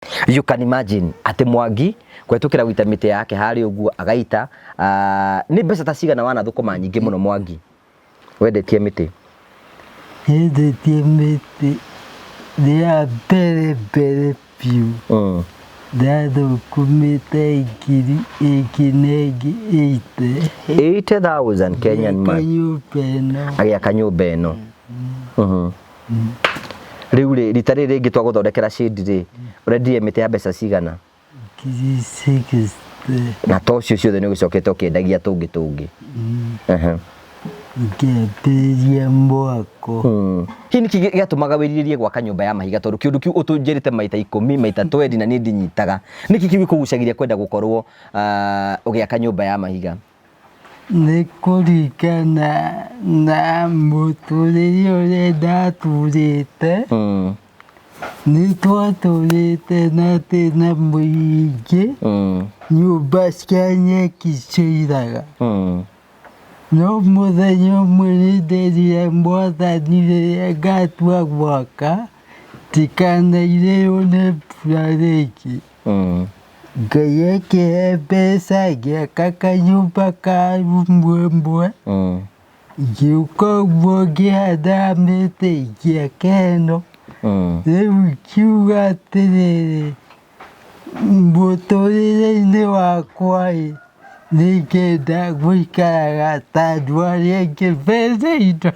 You can imagine ati Mwangi kwetukira gwita mite yake hari uguo agaita ni mbeca ta cigana wana thukuma nyingi muno Mwangi wendetie mite dia bere piu dado kumite ikinegi 80,000 Kenyan man agia nyumba eno riu rita riri ringi twaguthondekera shade ri urendie mite ya mbeca cigana 60 na tocio ciothe ni gucokete ukiendagia tungi Ngeperia mwako. Hii niki gatumaga wiriririe gwaka nyumba ya mahiga tondu kiundu kiu utunjirite maita 10 maita 20 na ni ndinyitaga niki kigukugucagiria kwenda gukorwo ugiaka nyumba ya mahiga ni kurikana na muturire uria ndaturite ni twaturite na tena muingi nyumba cia nyeki ciiraga no muthenya umwe nĩnderire Mwathani rĩrĩa ngatua gwaka tikanairĩrwo nĩ mbura rĩngĩ Ngai akĩhe mbeca ngĩaka kanyũmba ka rumu ĩmwe ngĩũka ũguo ngĩhanda mĩtĩ ngĩaka ĩno rĩu kiuga atĩrĩrĩ mũtũrĩre-inĩ wakwa ningenda guikaraga ta andũ arĩa angĩ mena indo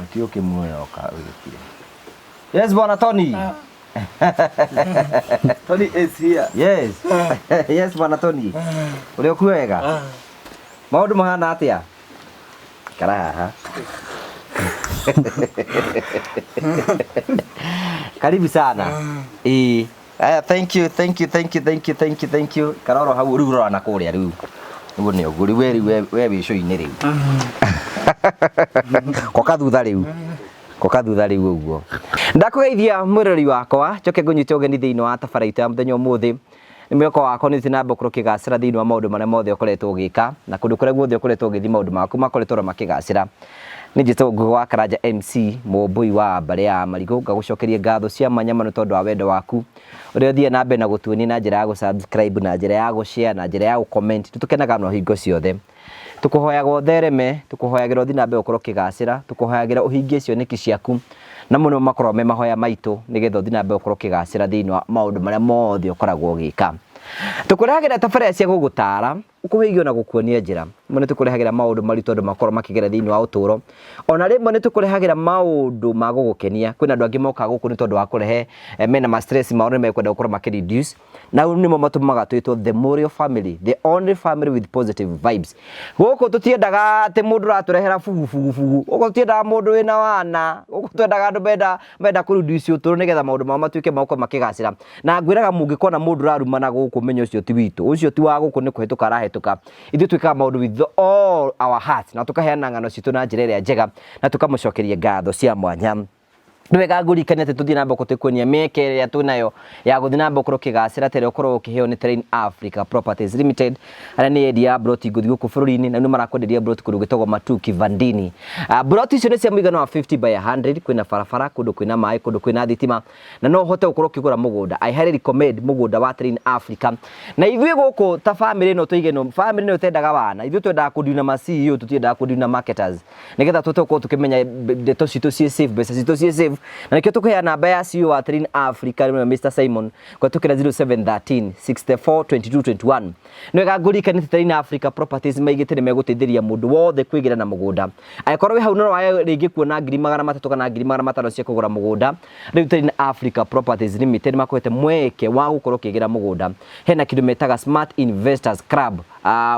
Mtio kimuoya ukawikire. Yes bwana Tony. Tony is here. Yes. Yes bwana Tony. Uri okuwega? Maundu mahana atia? Karaha. Karibu sana. Thank you. Karoro hau riu rora na kuria riu. Nigu ni oguri we bicu-ini riu. Koka thutha riu uguo. Ndakugeithia mwirori wakwa njoke ngunyite ugeni thiini wa tabarĩra ya muthenya umuthi ni mweko wako ni thina mbokoro kigacira thiini wa maundu maria mothe ukoretwo ugika na kundu kuria guothe ukoretwo ugithi maundu maku makoretwo makigacira ni njito ngwa Karanja MC Mũmbui wa mbare ya Marigo ngagucokeria ngatho cia manyama ni tondu wa wendo waku uria thie na mbe na gutuoni na njira ya gusubscribe na njira ya gushare na njira ya gucomment tutukenaga no hingo ciothe tukuhoyaga uthereme tukuhoyagira uthi na mbe ukorwo kigacira tukuhoyagira uhingie cioneki ciaku na muno makorwo me mahoya maitu nigetha uthi na mbe ukorwo kigacira thiini wa maundu maria mothe ukoragwo ugika tukuragira tabarĩra cia gugutara ukuwigio na gukuonia njira mone tukurehagira maundu maritu andu makorwo makigera thiini wa uturo ona rimwe ni tukurehagira maundu ma gugukenia kwina andu angi moka guku ni tondu wa kurehe mena ma stress maundu mekwenda gukorwo makireduce na nimo matumaga twitwo the Morio family, the only family with positive vibes guku tutiendaga ati mundu raturehera fugu guku tutiendaga mundu wina wana guku twendaga andu menda kureduce uturo nigetha maundu mao matuike mako makigacira na ngwiraga mungikona mundu rarumana guku menyo ucio ti witu ucio ti wa guku ni kuhituka rahituka ithu twika maundu with all our hearts na tukaheana ngano citu na njira iria njega na tukamucokeria ngatho cia mwanya Nwega ngurikania ati tuthii na mboko tukuonia mieke iria tunayo ya guthii na mboko kigacira tere ukorwo ukiheo ni Terrain Africa Properties Limited aria ni endia broti guthi guku bururi-ini na ni marakwenderia broti kundu gitagwo Matu Kivandini. Broti icio ni cia muigana wa 50 by 100 kwina barabara kundu kwina mai kundu kwina thitima na no hote ukorwo ukigura mugunda. I highly recommend mugunda wa Terrain Africa. Na ithuĩ guku ta family no tuige no family no tendaga wana ithuĩ twendaga kundiuna ma CEO tutiendaga kundiuna marketers nigetha tutokorwo tukimenya ndeto citu cie safe mbeca citu cie safe na nikio tukuhea namba ya CEO wa Terrain Africa ni Mr Simon kwa tukira 0713 64 22 21 nwega ngurikania Terrain Africa Properties maigite ni meguteithiria mundu wothe kwigira na mugunda aikorwo hau no wae ringi kuona 300 kana 500 cia kugura mugunda riu Terrain Africa Properties Limited makwete mweke wa gukorwo kigira mugunda hena kindu metaga Smart Investors Club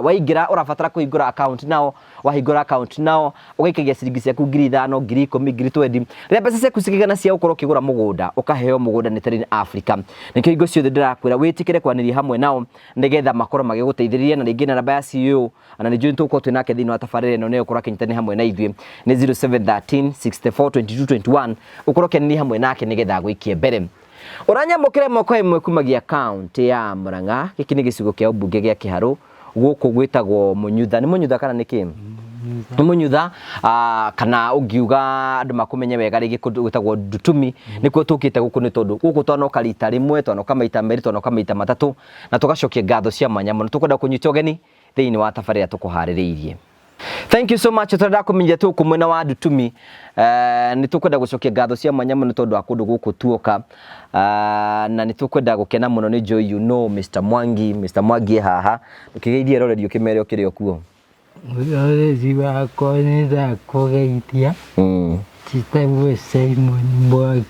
waingira urabatara kuhingura account nao wahingura account nao ugaikagia ciringi ciaku 5,000 10,000 20,000 rĩa mbeca ciaku cikigana cia gukorwo kigura mugunda ukaheo mugunda ni Terrain Africa nikio hingo ciothe ndirakwira witikire kwaniria hamwe nao nigetha makorwo magiguteithĩrĩria na ringi na namba ya CEO ana ni joint uko twinake thiini wa tabarĩra ino ne ukorwo kinyitani hamwe na ithuĩ ni 0713 64 22 21 ukorwo kenani hamwe nake nigetha gwikie mbere Uranyamukire moko imwe kumagia account ya Murang'a giki ni gicigo kia ubunge gia Kiharu guku gwitagwo Munyutha ni Munyutha kana niki Munyutha kana ungiuga andu makumenye wega rigi gwitagwo Ndutumi nikuo tukite guku ni tondu guku twanoka rita rimwe twanoka maita meri twanoka maita matatu na tugacokia ngatho cia mwanya muno tukwenda kunyita ugeni thiini wa tabarira tukuhaririirie. Thank you so much. Tũrenda kũmenya tu kumwena wa Ndutumi nĩ tũkwenda gũcokia ngatho cia mwanya mũno tondũ wa kũndũ gũkũ tuoka na nĩ tũkwenda gũkena mũno nĩ Joy you know Mr Mwangi haha ũkĩgeithia rorerio kĩmere ũkĩrĩ okuo. Roreri wakwa nĩ ndakũgeithia njĩtagwo Simon Mwangi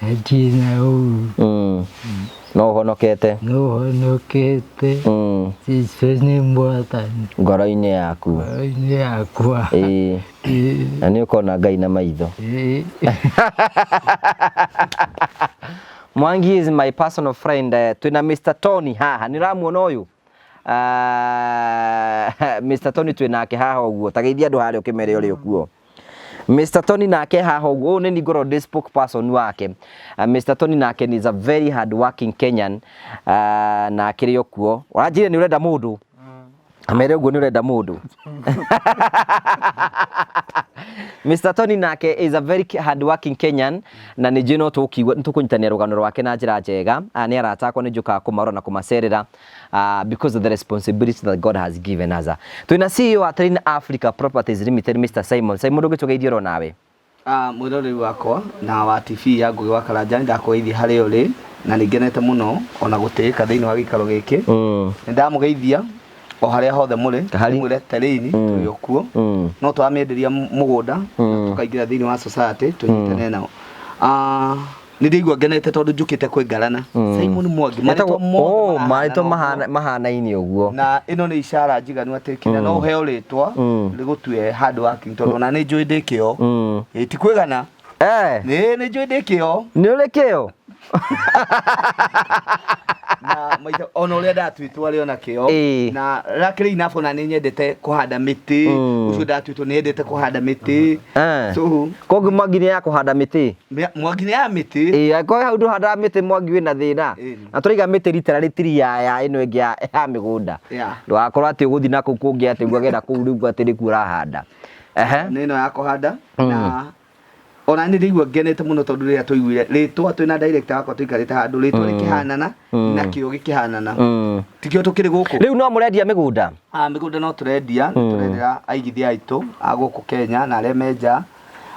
ndina ũru no ũhonokete Jesũ nĩ mwathani ngoro-inĩ yakwa na nĩ ũkona Ngai na maitho. Mwangi is my personal friend. Twina Mr Tony haha nĩ ramuona ũyũ Mr Tony twinake haha ũguo tageithia andũ harĩa ũkĩmere ũrĩ okuo. Mr Tony nake haha ũguo nĩ ngoro the spokesperson wake. Mr Tony nake is a very hard working Kenyan na akĩrĩ okuo wanjire nĩ ũrenda mũndũ amere ũguo nĩ ũrenda mũndũ. Mr Tony nake is a very hard working Kenyan na nĩ njino tũkũnyitania rũgano rwake na njĩra njega nĩ aratakwo nĩ njukaga kũmarora na kũmacerera because of the responsibility that God has given us. Twina CEO wa Train Africa Properties Limited Mr Simon ũngĩtũgeithia ro nawe. Mwĩroreri wakwa na wa TV ya Ngugi wa Karanja ndakũgeithia harĩa ũrĩ na nĩngenete mũno ona gũtĩĩka thĩinĩ wa gĩikaro gĩkĩ nĩ ndamũgeithia o harĩa hothe mũrĩ mwĩre Train tũrĩ okuo no twamĩenderia mũgũnda tũkaingĩra thĩinĩ wa society tũnyitane nao. Nĩ ndaigua ngenete tondũ njũkĩte kwĩ ngarana Simon Mwangi marĩtwa mahanaine ũguo na ĩno nĩ ishara njiganu atĩ kinya no ũheo rĩtwa rĩgũtue hard working tondũ na nĩ njũĩ ndĩ kĩo ti kwĩgana nĩ njũĩ ndĩ kĩo nĩ ũrĩ kĩo na maita ona ũrĩa ndatuĩtwo arĩ ona kĩo na rakĩrĩ inafo na nĩ nyendete kũhanda mĩtĩ ũcio ndatuĩtwo nĩ nyendete kũhanda mĩtĩ so koguo Mwangi nĩ ya kũhanda mĩtĩ Mwangi nĩ ya mĩtĩ angĩkorwo hau ndũhandaga mĩtĩ Mwangi wĩna thĩna na tũraiga mĩtĩ rita rĩtiri ya ĩno ĩngĩ ya mĩgũnda ndũgakorwo atĩ ũgũthiĩ na kũu kũngĩ atĩ ũgagenda kũu rĩu atĩ nĩkuo ũrahanda nĩ ĩno ya kũhanda na ona nĩ ndaigua ngenete mũno tondũ rĩrĩa tũiguire rĩtwa twĩna director wakwa tũikarĩte handũ rĩtwa rĩkĩhanana na kĩo gĩkĩhanana tikĩo tũkĩrĩ gũkũ rĩu no mũrendia mĩgũnda mĩgũnda no tũrendia tũrendera aigithia aitũ a gũkũ Kenya na arĩa menja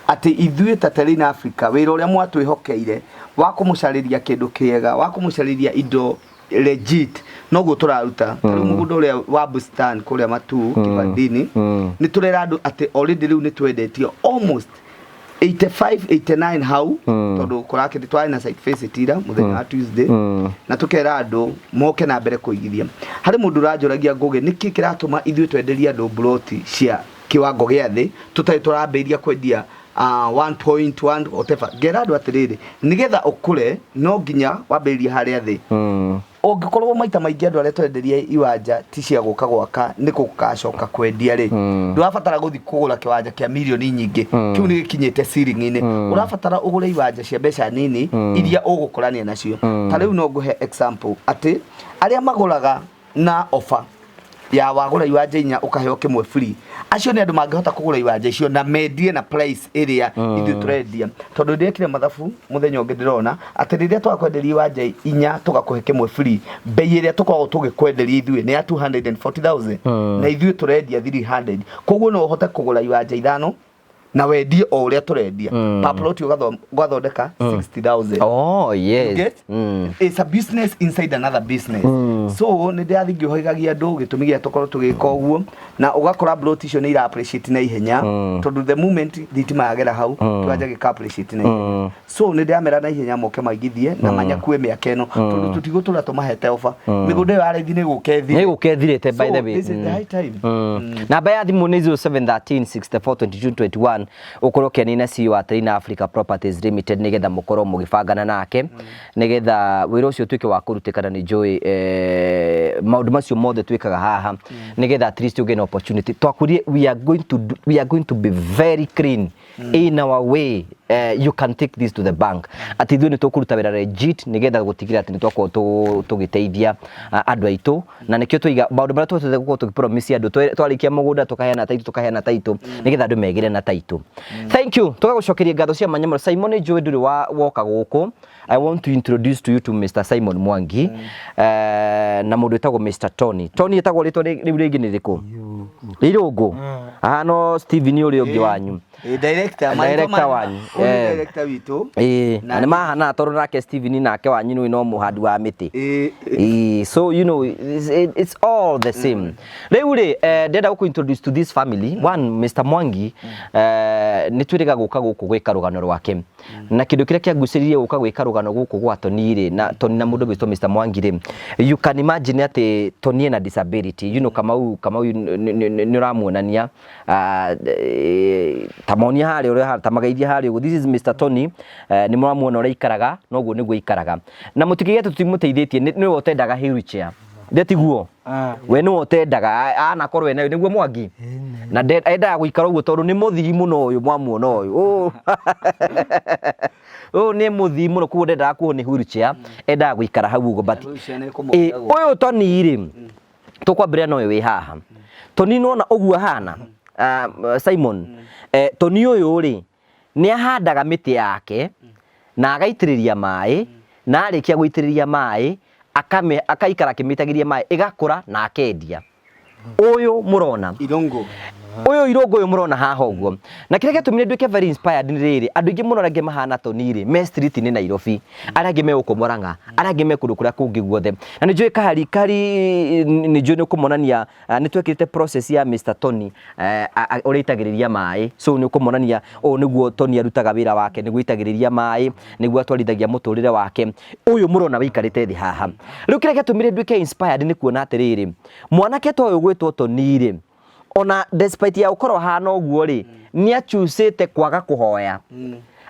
atĩ ithuĩ ta Train Africa wĩra ũrĩa mwatwĩhokeire wa kũmũcarĩria kĩndũ kĩega wa kũmũcarĩria indo legit noguo tũraruta rĩu mũgũnda ũrĩa wa Bustan kũrĩa Matu Kibandini nĩ tũrera andũ atĩ already rĩu nĩ twendetio almost 85 89 hau tondu kurakĩte twari na site visit ira muthenya wa Tuesday na tukera andu moke na mbere kuigithia hari mundu ranjuragia Ngugi niki kiratuma ithuĩ twenderia andu broti cia kiwango gĩa thĩ tutarĩ tũrambĩrĩria kwendia 1.1 whatever ngera andu atiriri nigetha ukure no nginya wambĩrĩria harĩa thĩ ũngĩkorwo maita maingĩ andũ arĩa twenderia iwanja ti cia gũka gwaka nĩ gũgacoka kwendia rĩ ndũrabatara gũthiĩ kũgũra kĩwanja kĩa mirioni nyingĩ kĩu nĩ gĩkinyĩte ceiling-inĩ ũrabatara ũgũre iwanja cia mbeca nini iria ũgũkũrania nacio ta rĩu no ngũhe example atĩ arĩa magũraga na offer ya wagũra iwanja inya ukaheo kĩmwe free acio nĩ andũ mangĩhota kũgũra iwanja icio na mendie na price ĩrĩa ithuĩ tũrendia tondũ ndĩrekire mathabu mũthenya ũngĩ ndĩrona atĩ rĩrĩa twakwenderia iwanja inya tũgakũhe kĩmwe free bei ĩrĩa tũkoragwo tũgĩkwenderia ithuĩ nĩ ya 240,000 na ithuĩ tũrendia 300 koguo no ũhote kũgũra iwanja ithano na wendie o ũrĩa tũrendia per plot ũgathondeka 60,000. Oh yes. It's a business inside another business. So nĩ ndathingi ũhoigagia andũ gĩtũmi gĩa tũkorwo tũgĩka ũguo na ũgakora plot icio nĩ ira appreciate na ihenya tondũ the moment thitima yagera hau kĩwanja gĩka appreciate na ihenya. So nĩ ndamera na ihenya moke maigithie na manyakue mĩaka ĩno tondũ tũtigũtũra tũmahete offer mĩgũnda ĩyo araithi nĩ gũkethirĩte by the way. This is the high time. Namba ya thimũ nĩ 0713 64 22 21 ukorwo kenina CEO wa Train Africa Properties Limited nigetha mukorwo mugibangana nake nigetha wĩra ũcio tuĩke wa kũrutĩkana nĩ njũĩ maũndũ macio mothe twĩkaga haha nigetha at least you get an opportunity twakurie we are going to be very clean in our way you can take this to the bank ati ithuĩ nĩ tũkũruta wĩra legit nĩgetha gũtigĩrĩra atĩ nĩ twakorwo tũgĩteithia andũ aitũ na nĩkĩo tũiga maũndũ marĩa twothe gũkorwo tũgĩpromise andũ twarĩkia mũgũnda tũkaheana taitũ nĩgetha andũ megĩre na taitũ. Thank you. Tũgagũcokeria ngatho cia mwanya mũno. Simon njũĩ ndũrĩ woka gũkũ. I want to introduce to you to Mr. Simon Mwangi na mũndũ wĩtagwo Mr. Tony. Tony etagwo rĩtwa rĩu rĩngĩ nĩ rĩkũ? Irũngũ. No Steven ũrĩa ũngĩ wanyu. Director wanyu. Director witũ. Na nĩ mahana tondũ nake Steven nake wanyu nĩ no mũhandi wa mĩtĩ. So you know it's all the same. Rĩu rĩ ndenda gũkũ introduce to this family. One Mr. Mwangi nĩ twĩrĩga gũka gũkũ gwĩka rũgano rwake. Na kĩndũ kĩrĩa kĩangucĩrĩirie gũka gwĩka rũgano gũkũ gwa Tony rĩ na Tony na mũndũ wĩtwo Mr. Mwangi rĩ, you can imagine atĩ Tony ena disability. You know Kamau nĩ ũramuonania tamonia harĩa ũrĩa tamageithia harĩa. This is Mr. Tony. Nĩ mũramuona ũrĩa ikaraga noguo nĩguo ikaraga. Na mũtikĩgĩte tũtimũteithĩtie nĩwe ũtendaga wheelchair. Ndetiguo. We nĩwe ũtendaga anakorwo we nayo nĩguo Mwangi. Na endaga gũikara ũguo tondũ nĩ mũthii mũno ũyũ mwamuona ũyũ. Nĩ mũthii mũno koguo ndendaga kuohwo nĩ wheelchair endaga gũikara hau ũguo but ũyũ Tony rĩ tũkwambĩrĩria nowe wĩ haha. Tony nona ũguo hana Simon. Tony ũyũ rĩ nĩ ahandaga mĩtĩ yake na agaitĩrĩria maĩ na arĩkia gũitĩrĩria maĩ akaikara akĩmĩitagĩria maĩ ĩgakũra na akendia. Ũyũ mũrona Irũngũ. Ũyũ Irũngũ ũyũ mũrona haha ũguo. Na kĩrĩa gĩtũmire nduĩke very inspired nĩ rĩrĩ, andũ aingĩ mũno arĩa mahana Tony rĩ me street nĩ Nairobi, arĩa angĩ me gũkũ Mũrang'a, arĩa angĩ me kũndũ kũrĩa kũngĩ guothe. Na nĩ njũĩ Kari nĩ njũĩ nĩ ũkũmonania nĩ twekĩrĩte process ya Mr. Tony ũrĩa itagĩrĩria maĩ. So nĩ ũkũmonania ũũ nĩguo Tony arutaga wĩra wake, nĩguo itagĩrĩria maĩ, nĩguo atwarithagia mũtũrĩre wake. Ũyũ mũrona wĩikarĩte thĩ haha. Rĩu kĩrĩa gĩtũmire nduĩke inspired nĩ kuona atĩrĩrĩ, mwanake ta ũyũ gwĩtwo Tony rĩ, ona despite ya ũkorwo hana ũguo rĩ nĩ achusĩte kwaga kũhoya.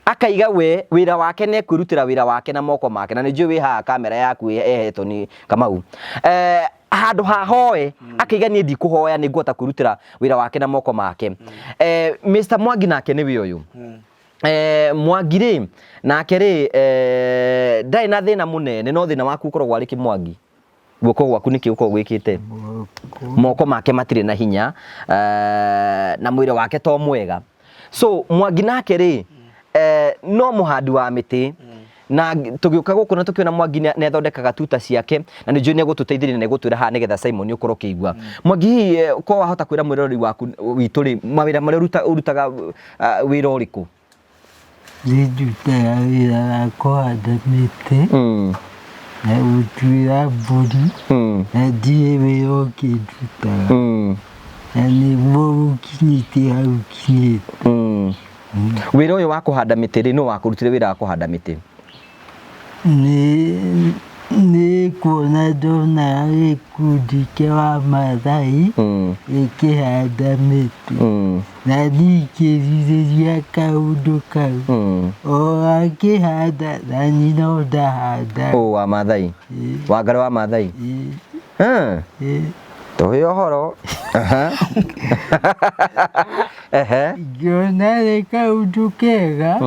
Akaiga we wĩra wake nĩ kwĩrutĩra wĩra wake na moko make. Na nĩ njũĩ wĩ haha kamera yaku ehetwo nĩ Kamau. Handũ hahoe akaiga niĩ ndikũhoya nĩngũhota kwĩrutĩra wĩra wake na moko make. Mr. Mwangi nake nĩwe ũyũ. Mwangi rĩ nake rĩ ndarĩ na thĩna mũnene no thĩna waku ũkoragwo arĩ Mwangi. Guoko gwaku nĩkĩ ũkoragwo gwĩkĩte? Moko make matirĩ na hinya na mwĩrĩ wake to mwega. So Mwangi nake rĩ no mũhandi wa mĩtĩ na tũgĩũka gũkũ na tũkĩona Mwangi nĩ athondekaga tuta ciake na nĩ njũĩ nĩ egũtũteithĩrĩria na egũtwĩra haha nĩgetha Simon nĩ ũkorwo ũkĩigua. Mwangi ko wahota kwĩra mwĩroreri waku witũ rĩ mawĩra marĩa ũrutaga wĩra ũrĩkũ? Ndutaga wĩra wa kũhanda mĩtĩ na gũtuĩra mbũri na ndirĩ wĩra ũkĩndutaga na nĩguo gũkinyĩte hau kinyĩte. Wĩra ũyũ wa kũhanda mĩtĩ rĩ nũ wakũrutire wĩra wa kũhanda mĩtĩ? Nĩ kuona ndona gĩkundi kĩa Wamathai gĩkĩhanda mĩtĩ na niĩ ngĩrirĩria kaũndũ kau o akĩhanda na niĩ no ndahanda. Wamathai Wangari wa Maathai tũhe ũhoro. Ngĩona nĩ kaũndũ kega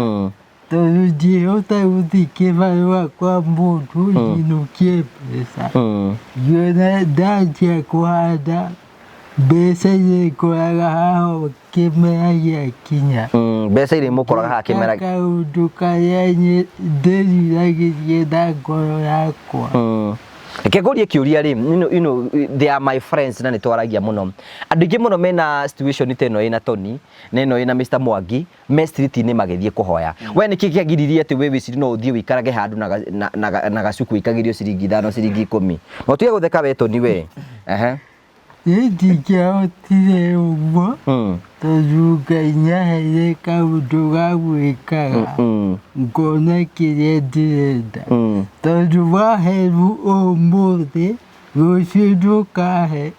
tondũ ndingĩhota gũthiĩ kĩbarũa kwa mũndũ nyinũkie mbeca. Ngĩona ndanjia kũhanda mbeca irĩkũraga haha kĩmera gĩakinya. Mbeca irĩmũkoraga haha kĩmera. Kaũndũ karĩa ndĩriragĩria na ngoro yakwa. Kĩngũrie kĩũria rĩ, you know they are my friends na nĩ twaragia mũno. Andũ aingĩ mũno mena situation ta ĩno ĩna Tony na ĩno ĩna Mr. Mwangi me street-inĩ magĩthiĩ kũhoya. We nĩkĩ kĩagiririe atĩ we wĩciri no ũthiĩ wĩikarage handũ na gacuku wĩikagĩrio ciringi 5 ciringi 10? No tiga gũtheka we Tony we. Niĩ ndingĩahotire ũguo tondũ Ngai nĩaheire kaũndũ ga gwĩkaga ngona kĩrĩa ndĩrenda. Tondũ waheru ũmũthĩ rũciũ ndũkahe.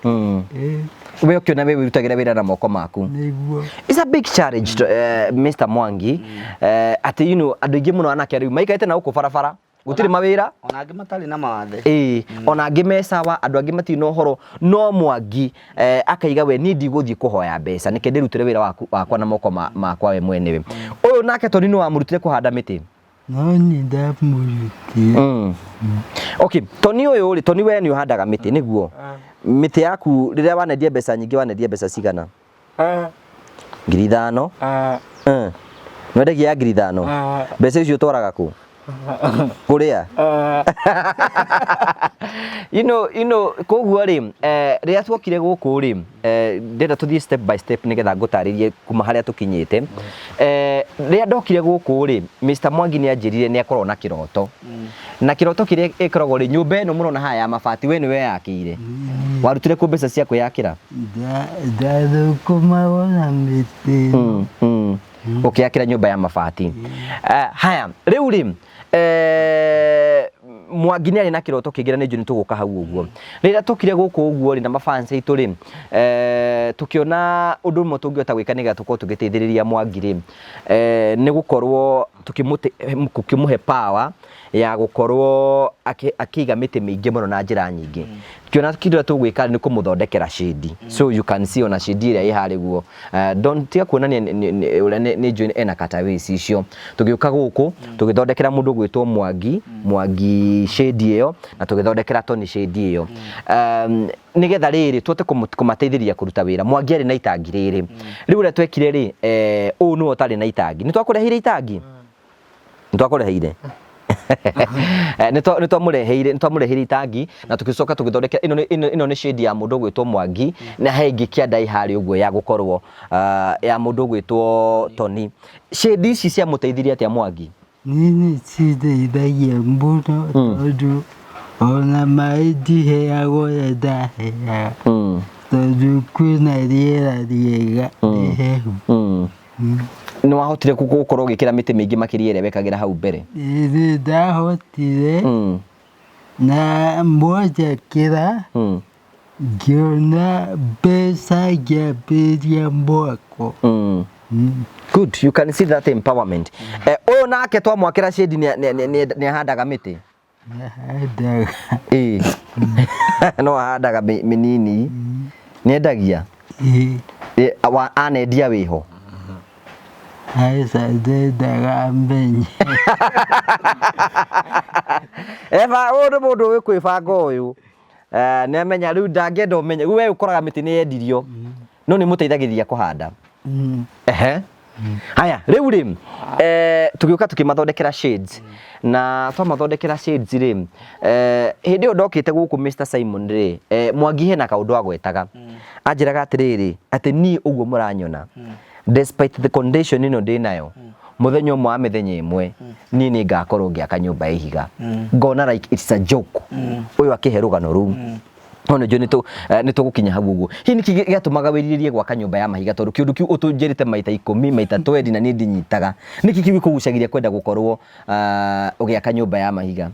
We ũkĩona we wĩrutagĩra wĩra na moko maku. Nĩguo. It's a big challenge Mr. Mwangi. Atĩ you know andũ aingĩ mũno anake rĩu maikarĩte na gũkũ barabara gutiri mawira ona angi matari na mawathe ona angi mesawa andu angi matino horo no Mwangi akaiga we nindi guthii kuhoya mbeca nike ndirutire wira wakwa na moko makwa we mwenewe uyu nake Tony no amurutire kuhanda miti no ni ndamurutire okay Tony uyu Tony we ni uhandaga miti niguo miti yaku riria wanendia mbeca nyingi wanendia mbeca cigana 5,000 Nwendagia 5,000 mbeca icio twaraga ku kuria you know koguo ri riria twokire guku ri ndenda tuthie step by step nigetha ngutaririe kuma haria tukinyite riria ndokire guku ri Mr Mwangi ni anjirire ni akorwo na kiroto na kiroto kiria ikoragwo ri nyumba ino murona haya ya mabati we niwe yakire warutire ku mbeca cia kwiyakira ndathukuma wona miti ukiakira nyumba ya mabati haya riu ri Mwangi ni ari na kiroto kigira ni njuni tuguka hau uguo rira tukire guku uguo ri na mafansi itu ri tukiona undu mo tungiota gwika niga tuko tugiteithiriria Mwangi ri ni gukorwo tukimuhe power ya gukorwo akiga miti mingi muno na njira nyingi kiona kindo tugwika ni kumuthondekera shade so you can see ona shade ira ihari guo don't tia kuonania ni join ena katawici icio tugiuka guku tugithondekera mundu gwitwo Mwangi shade iyo na tugithondekera Tony shade iyo nigetha riri twote kumateithĩrĩria kuruta wira Mwangi ari na itangi riri riu ria twekire ri u no tari na itangi nitwakurehire itangi nitwakureheire nitwamureheire itangi na tugicoka tugithondekera ino ni shade ya mundu gwitwo Mwangi na hengi kianda ihari uguo ya gukorwo ya mundu gwitwo Tony shade ici cia muteithiria atia Mwangi nini cideithagia muno tondu ona mai ndiheagwo ya ndaheaga tondu kwina riera riega rihehu ni wahotire gukorwo gikira miti mingi makiria ire wekagira hau mbere ni ndahotire na moja kira ngiona mbeca ngiambĩria mwako good you can see that empowerment uyu nake twamwakira shade ni ahandaga miti ahandaga no ahandaga minini ni endagia anendia wiho haica ndendaga menye eba uyu ni mundu wikwibanga uyu ni amenya riu ndangenda umenye we ukoraga miti ni yendirio no ni muteithagiriria kuhanda haya riu ri tugiuka tukimathondekera shades na twamathondekera shades ri hindi yo ndokite guku Mr Simon ri Mwangi hena kaundu agwetaga anjiraga atiriri ati ni uguo muranyona despite the condition ino ndinayo muthenya umwe wa mithenya imwe ni ngakorwo ngiaka nyumba ihiga ngona like it's a joke uyu akiherugano ru ono jo nitugukinya hau uguo hi niki gatumaga wiriririe gwaka nyumba ya mahiga tondu kiundu kiu utunjirite maita 10 maita 20 na ni ndinyitaga niki kigukugucagiria kwenda gukorwo ugiaka nyumba ya mahiga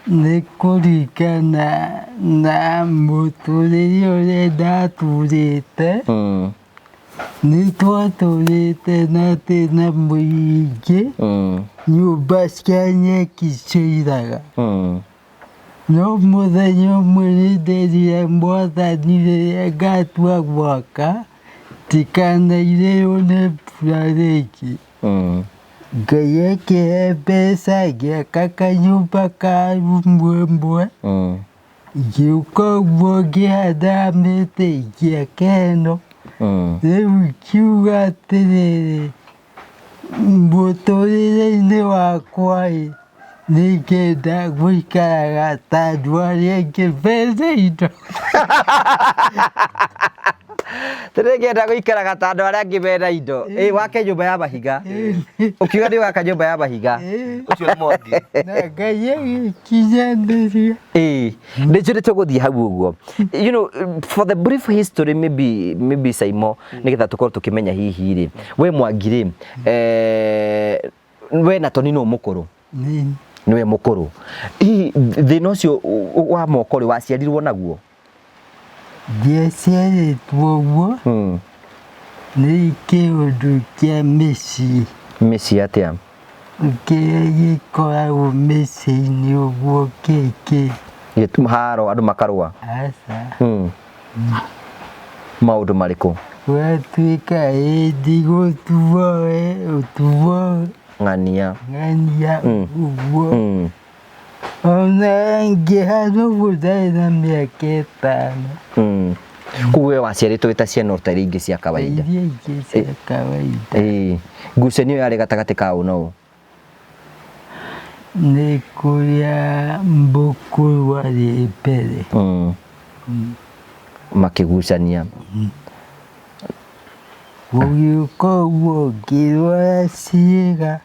ni kurikana na muturire uria ndaturite ni twaturite na tena muingi nyumba cia nyeki ciiraga no muthenya umwe nĩnderire Mwathani rĩrĩa ngatua gwaka tikanairĩrwo nĩ mbura rĩngĩ Ngai akĩhe mbeca ngĩaka kanyũmba ka rumu ĩmwe ngĩũka ũguo ngĩhanda mĩtĩ ngĩaka ĩno rĩu kiuga atĩrĩrĩ mũtũrĩre-inĩ wakwa ningenda guikaraga ta andũ arĩa angĩ mena indo ngenda guikaraga ta andũ arĩa angĩ mena indo wake nyũmba ya mahiga ukiuga nĩ waka nyũmba ya mahiga ucio nĩ Mwangi na Ngai agĩkinyanĩria nĩ njũĩ tũgũthiĩ hau ũguo you know for the brief history maybe Saimo nĩgetha tukorwo tukimenya hihi rĩ we Mwangi rĩ we na Tony no mũkũrũ niwe mukuru thina ucio wa moko ri waciarirwo naguo ndiaciarĩtwo guo nĩ kĩũndũ kĩa mĩciĩ atia kĩrĩa gĩkoragwo mĩciĩ-inĩ ũguo kĩkĩ. Haro andũ makarũa. Aca. Maũndũ marĩkũ? Gwatuĩka hĩndĩ gũtuo ũtuo Ng'ania. ng'ania ũguo. Ona ngĩhana ũguo ndarĩ na mĩaka 5. Koguo we waciarĩtwo wĩta ciana o ta iria ingĩ cia kawaida. Iria ingĩ cia kawaida. Ngucanio yarĩ gatagatĩ ka ũ na ũ? Nĩ kũrĩa Mbũkũ warĩ mbere. Makĩgucania. Gũgĩũka ũguo ngĩrwara ciĩga.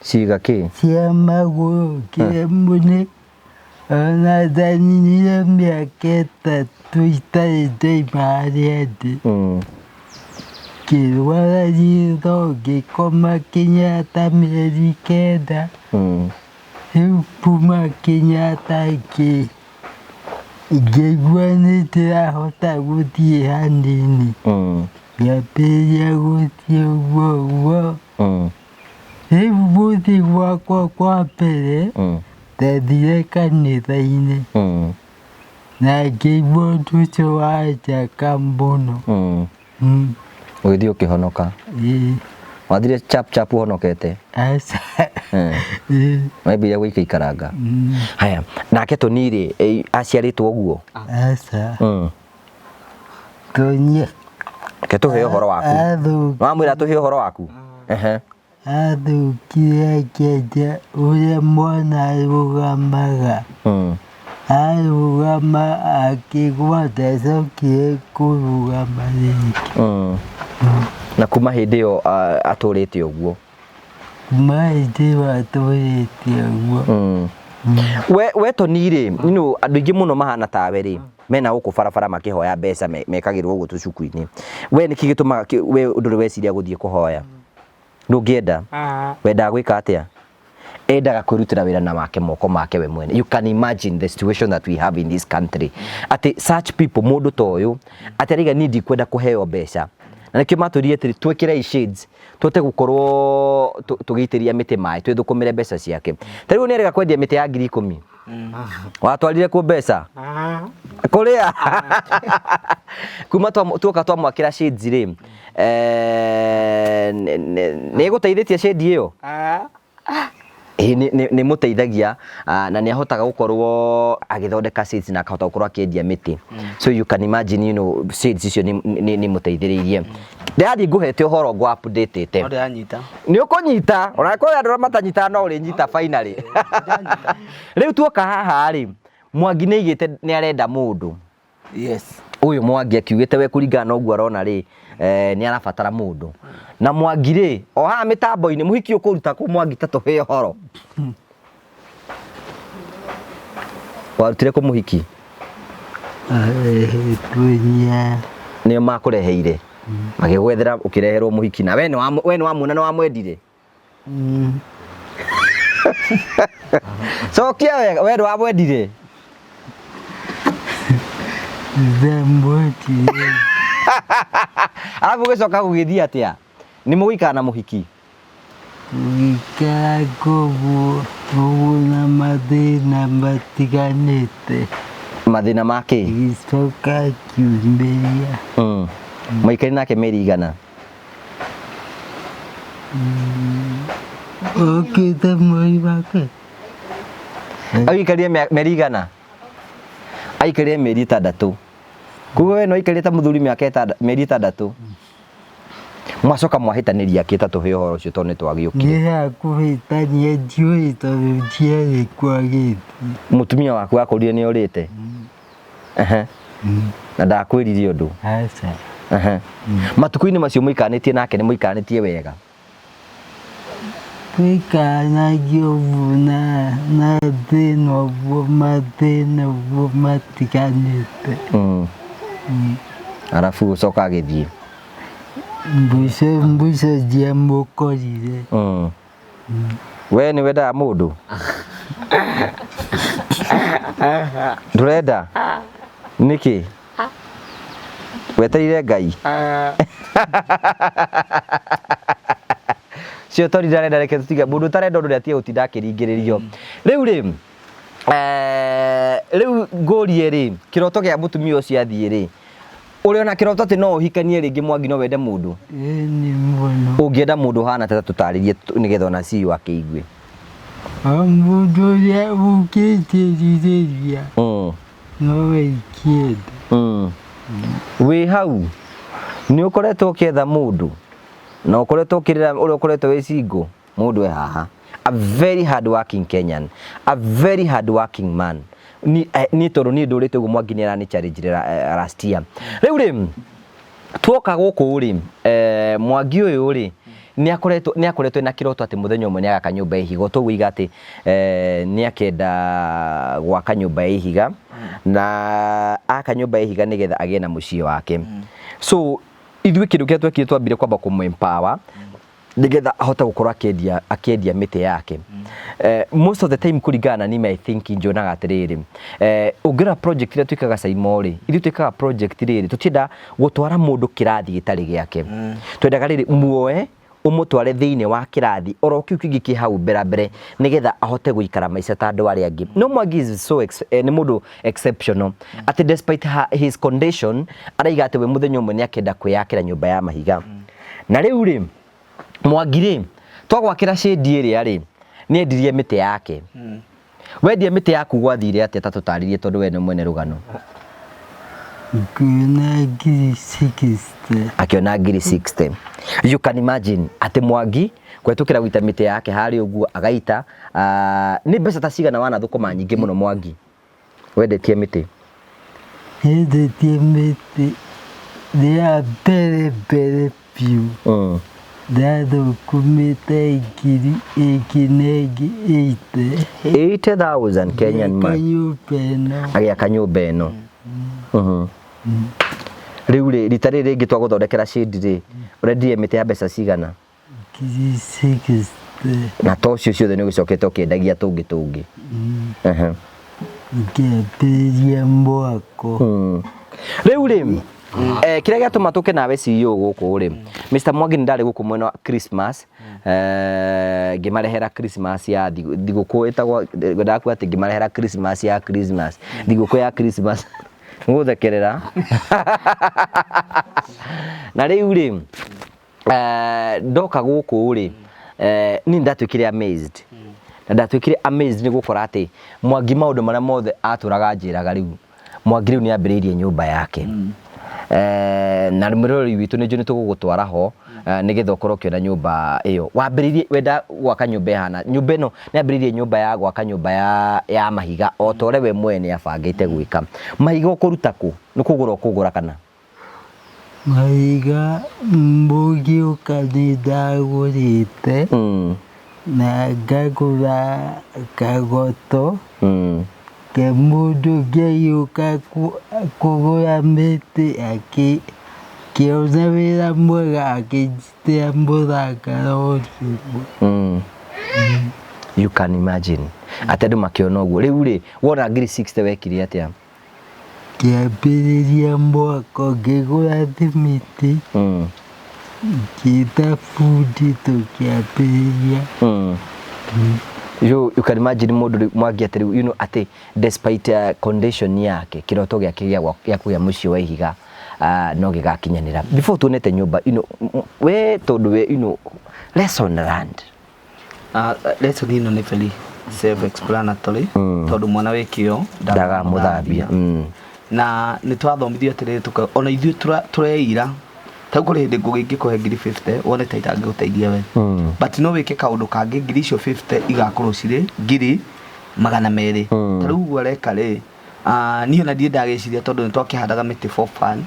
Ciĩga kĩ? Cia magũrũ kĩremũ-inĩ. Ona ndaninire mĩaka 3 itarĩ ndoima harĩa ndĩ. Ngĩrwara ritho ngĩkoma Kenyatta mĩeri 9. Rĩu kuma Kenyatta ngĩigua nĩndĩrahota gũthiĩ hanini. Ngĩambĩrĩria gũthiĩ ũguo. Rĩu gũthiĩ gwakwa kwa mbere ndathire kanitha-inĩ. Na ngĩigua ũndũ ũcio wanjaka mũno. Ũgĩthiĩ ũkĩhonoka? Wathire chap chap ũhonokete? Aca. Wambire gũikaikaranga? Haya, nake Tony-rĩ aciarĩtwo ũguo? Aca. Tony Ke tũhe ũhoro waku. Wamwĩra tũhe ũhoro waku? Athũkire akĩenja ũrĩa mwana arũgamaga. Arũgama akĩgwa ndacokire kũrũgama rĩngĩ. Na kuma hĩndĩ ĩyo atũrĩte ũguo? Kuma hĩndĩ ĩyo atũrĩte ũguo. We Tony-rĩ, andũ aingĩ mũno mahana tawe-rĩ, mena gũkũ barabara makĩhoya mbeca mekagĩrwo gũkũ tũcuku-inĩ. We nĩkĩ gĩtũmaga we ndũrĩ weciria gũthiĩ kũhoya? Ndũngĩenda? Wendaga gwĩka atĩa? Endaga kwĩrutĩra wĩra na moko make we mwene. You can imagine the situation that we have in this country. Atĩ such people, mũndũ ta ũyũ atĩ araiga niĩ ndikwenda kũheo mbeca. Na nĩkĩo matũrire atĩ twĩkĩre shades tũte gũkorwo tũgĩitĩria mĩtĩ maĩ twĩthũkũmĩre mbeca ciake. Ta rĩu nĩarega kwendia mĩtĩ ya 10,000. Watwarire kũ mbeca? Kũrĩa? Kuma tuoka twamwakĩra shades rĩ, nĩ gũteithĩtie shade ĩyo? Nĩ mũteithagia na nĩ ahotaga gũkorwo agĩthondeka shades na akahota gũkorwo akĩendia mĩtĩ. So you can imagine, you know, shades icio nĩ mũteithĩrĩirie. Ndĩrathiĩ ngũhete ũhoro ngũ update te. Nĩ ũkũnyita, ona kũrĩ andũ arĩa matanyitaga no ũrĩnyita finally. Rĩu tuoka haha rĩ, Mwangi nĩaigĩte nĩarenda mũndũ. Ũyũ Mwangi akiugĩte we kũringana na ũguo arona rĩ, nĩ arabatara mũndũ. Na Mwangi rĩ, o haha mĩtambo-inĩ mũhiki ũkũruta kũ Mwangi ta tũhe ũhoro? Warutire kũ mũhiki? Nĩo makũreheire? Magĩgwethera ũkĩreherwo mũhiki, na we nĩ wamuona nĩ wamwendire? Cokia wega, we ndwamwendire? Ndamwendire. Alafu ũgĩcoka gũgĩthiĩ atĩa? Nĩ mũgũikara na mũhiki? Gũikara ũguo na mathĩna matiganĩte. Mathĩna ma kĩ? Gĩcoka akiumĩria. Mũikarire nake mĩeri igana? Okĩte mweri wake. Aikarire mĩeri igana? Aikarire mĩeri 6. Koguo we no aikarire mũthuri mĩeri 6. Mwacoka mwahĩtanĩria kĩ ta tũhe ũhoro ũcio tondũ nĩtwagĩũkire? Nĩ hakũhĩtania ndiũĩ tondũ ndiarĩ kwagĩte. Mũtumia waku akũrire nĩ orĩte? Na ndakwĩrire ũndũ? Aca. Matukũ-inĩ macio mũikaranĩtie nake nĩ mũikaranĩtie wega? Twĩikaranagia ũguo na thĩna ũguo matiganĩte. Arabu gũcoka agĩthiĩ? Mbuco ndiamũkorire. We nĩ wendaga mũndũ? Ndũrenda? Nĩkĩ? Wetereire Ngai? cio tori ndarenda reke tutiga mundu tarenda undu atie utinda akiringiririo riu ngorie ri kiroto gia mutumia ucio athie ri uriona kiroto ati no uhikanie ringi Mwangi no wende mundu ni muno ungienda mundu hana tata tutaririe nigetha ona ciu akeigue mundu ya ukitiriria no wekienda wi hau ni ukoretwo ukietha mundu na ukoretwo ukirira uri ukoretwo wi single mundu haha a very hard working Kenyan, a very hard working man ni toru ni ndurite uguo Mwangi ni arani challenge last year riu twoka guku ri Mwangi uyu ri ni akoretwo na kiroto ati muthenya umwe ni agaka nyumba ya ihiga to wiga ati ni akenda gwaka nyumba ya ihiga na aka nyumba ya ihiga nigetha agie na muciĩ wake so ithuĩ kindu kia twekire twambire kwamba kumempower nigetha ahota gukorwo akendia miti yake most of the time kuringana ni I think njonaga atiriri ungira project ira twikaga Saimori ithu twikaga project riri tutienda gutwara mundu kirathi gitari giake twendaga riri muoe umutware thiine wa kirathi oro kiu kingi ki hau mbere nigetha ahote guikara maica ta andu aria angi no Mwangi is so ni mundu exceptional ati despite his condition araiga ati we muthenya umwe ni akenda kwiyakira nyumba ya mahiga na riu ri Mwangi ri twagwakira shade area ri ni endirie miti yake wendia miti yaku gwathire ati tatutaririe tondu we ni mwene rugano akiona ngiri 60 you can imagine ati Mwangi kwetukira gwita miti yake hari uguo agaita ni mbeca ta cigana wana thukuma nyingi muno Mwangi wendetie miti they are very few Dado kumite ngiri ikinegi 80,000 Kenyan man agiaka nyumba ino riu ri rita riri ringi twaguthondekera shade ri urendie miti ya mbeca cigana 60 na tocio ciothe ni gucokete ukiendagia tungi ngiambĩrĩria mwako riu ri kira giatuma tuke nawe CEO guku ri Mr Mwangi ndari guku mwena wa Christmas ngimarehera Christmas ya thiguku itagwo ndaku ati ngimarehera Christmas ya Christmas thiguku ya Christmas nguthekerera na riu ri ndoka guku ri ni ndatwikire amazed na ndatwikire amazed ni gukora ati Mwangi maundu maria mothe aturaga njiraga riu Mwangi riu ni ambiriirie nyumba yake na murori witu ni joni tugugutwara ho nigetha ukorwo kiona nyumba iyo wambiririe wenda gwaka nyumba hana nyumba ino ni ambiririe nyumba ya gwaka nyumba ya mahiga o tore we mwene abangite gwika mahiga ukuruta ku ni kugura kana mahiga mbugi ukanidagurite na ngagura kagoto ke mundu ngeiuka kugura miti akiona wira mwega akinjitia muthanga ucio you can imagine ati andu makiona uguo riu ri wona ngiri 60 wekire atia kiambiriria mwako ngigura thimiti ngita fundi tukiambiriria you can imagine mundu Mwangi ati you know ati despite condition yake kiroto giake gya kuya muciĩ wa ihiga no gigakinyanira before tunete nyumba you know we tondu we you know lesson learned lesson ino ni very self explanatory tondu mwana wikio ndaga muthambia na ni twathomithio atiri tuka ona ithuĩ tureira ta kuri hindi ngugingikuhe ngiri 50 wone ta itangiguteithia we but no wike kaundu kangi ngiri icio 50 igakorwo cire ngiri 200 tarĩu areka ri niĩ ona ndageciria tondu ni twakihandaga miti for fun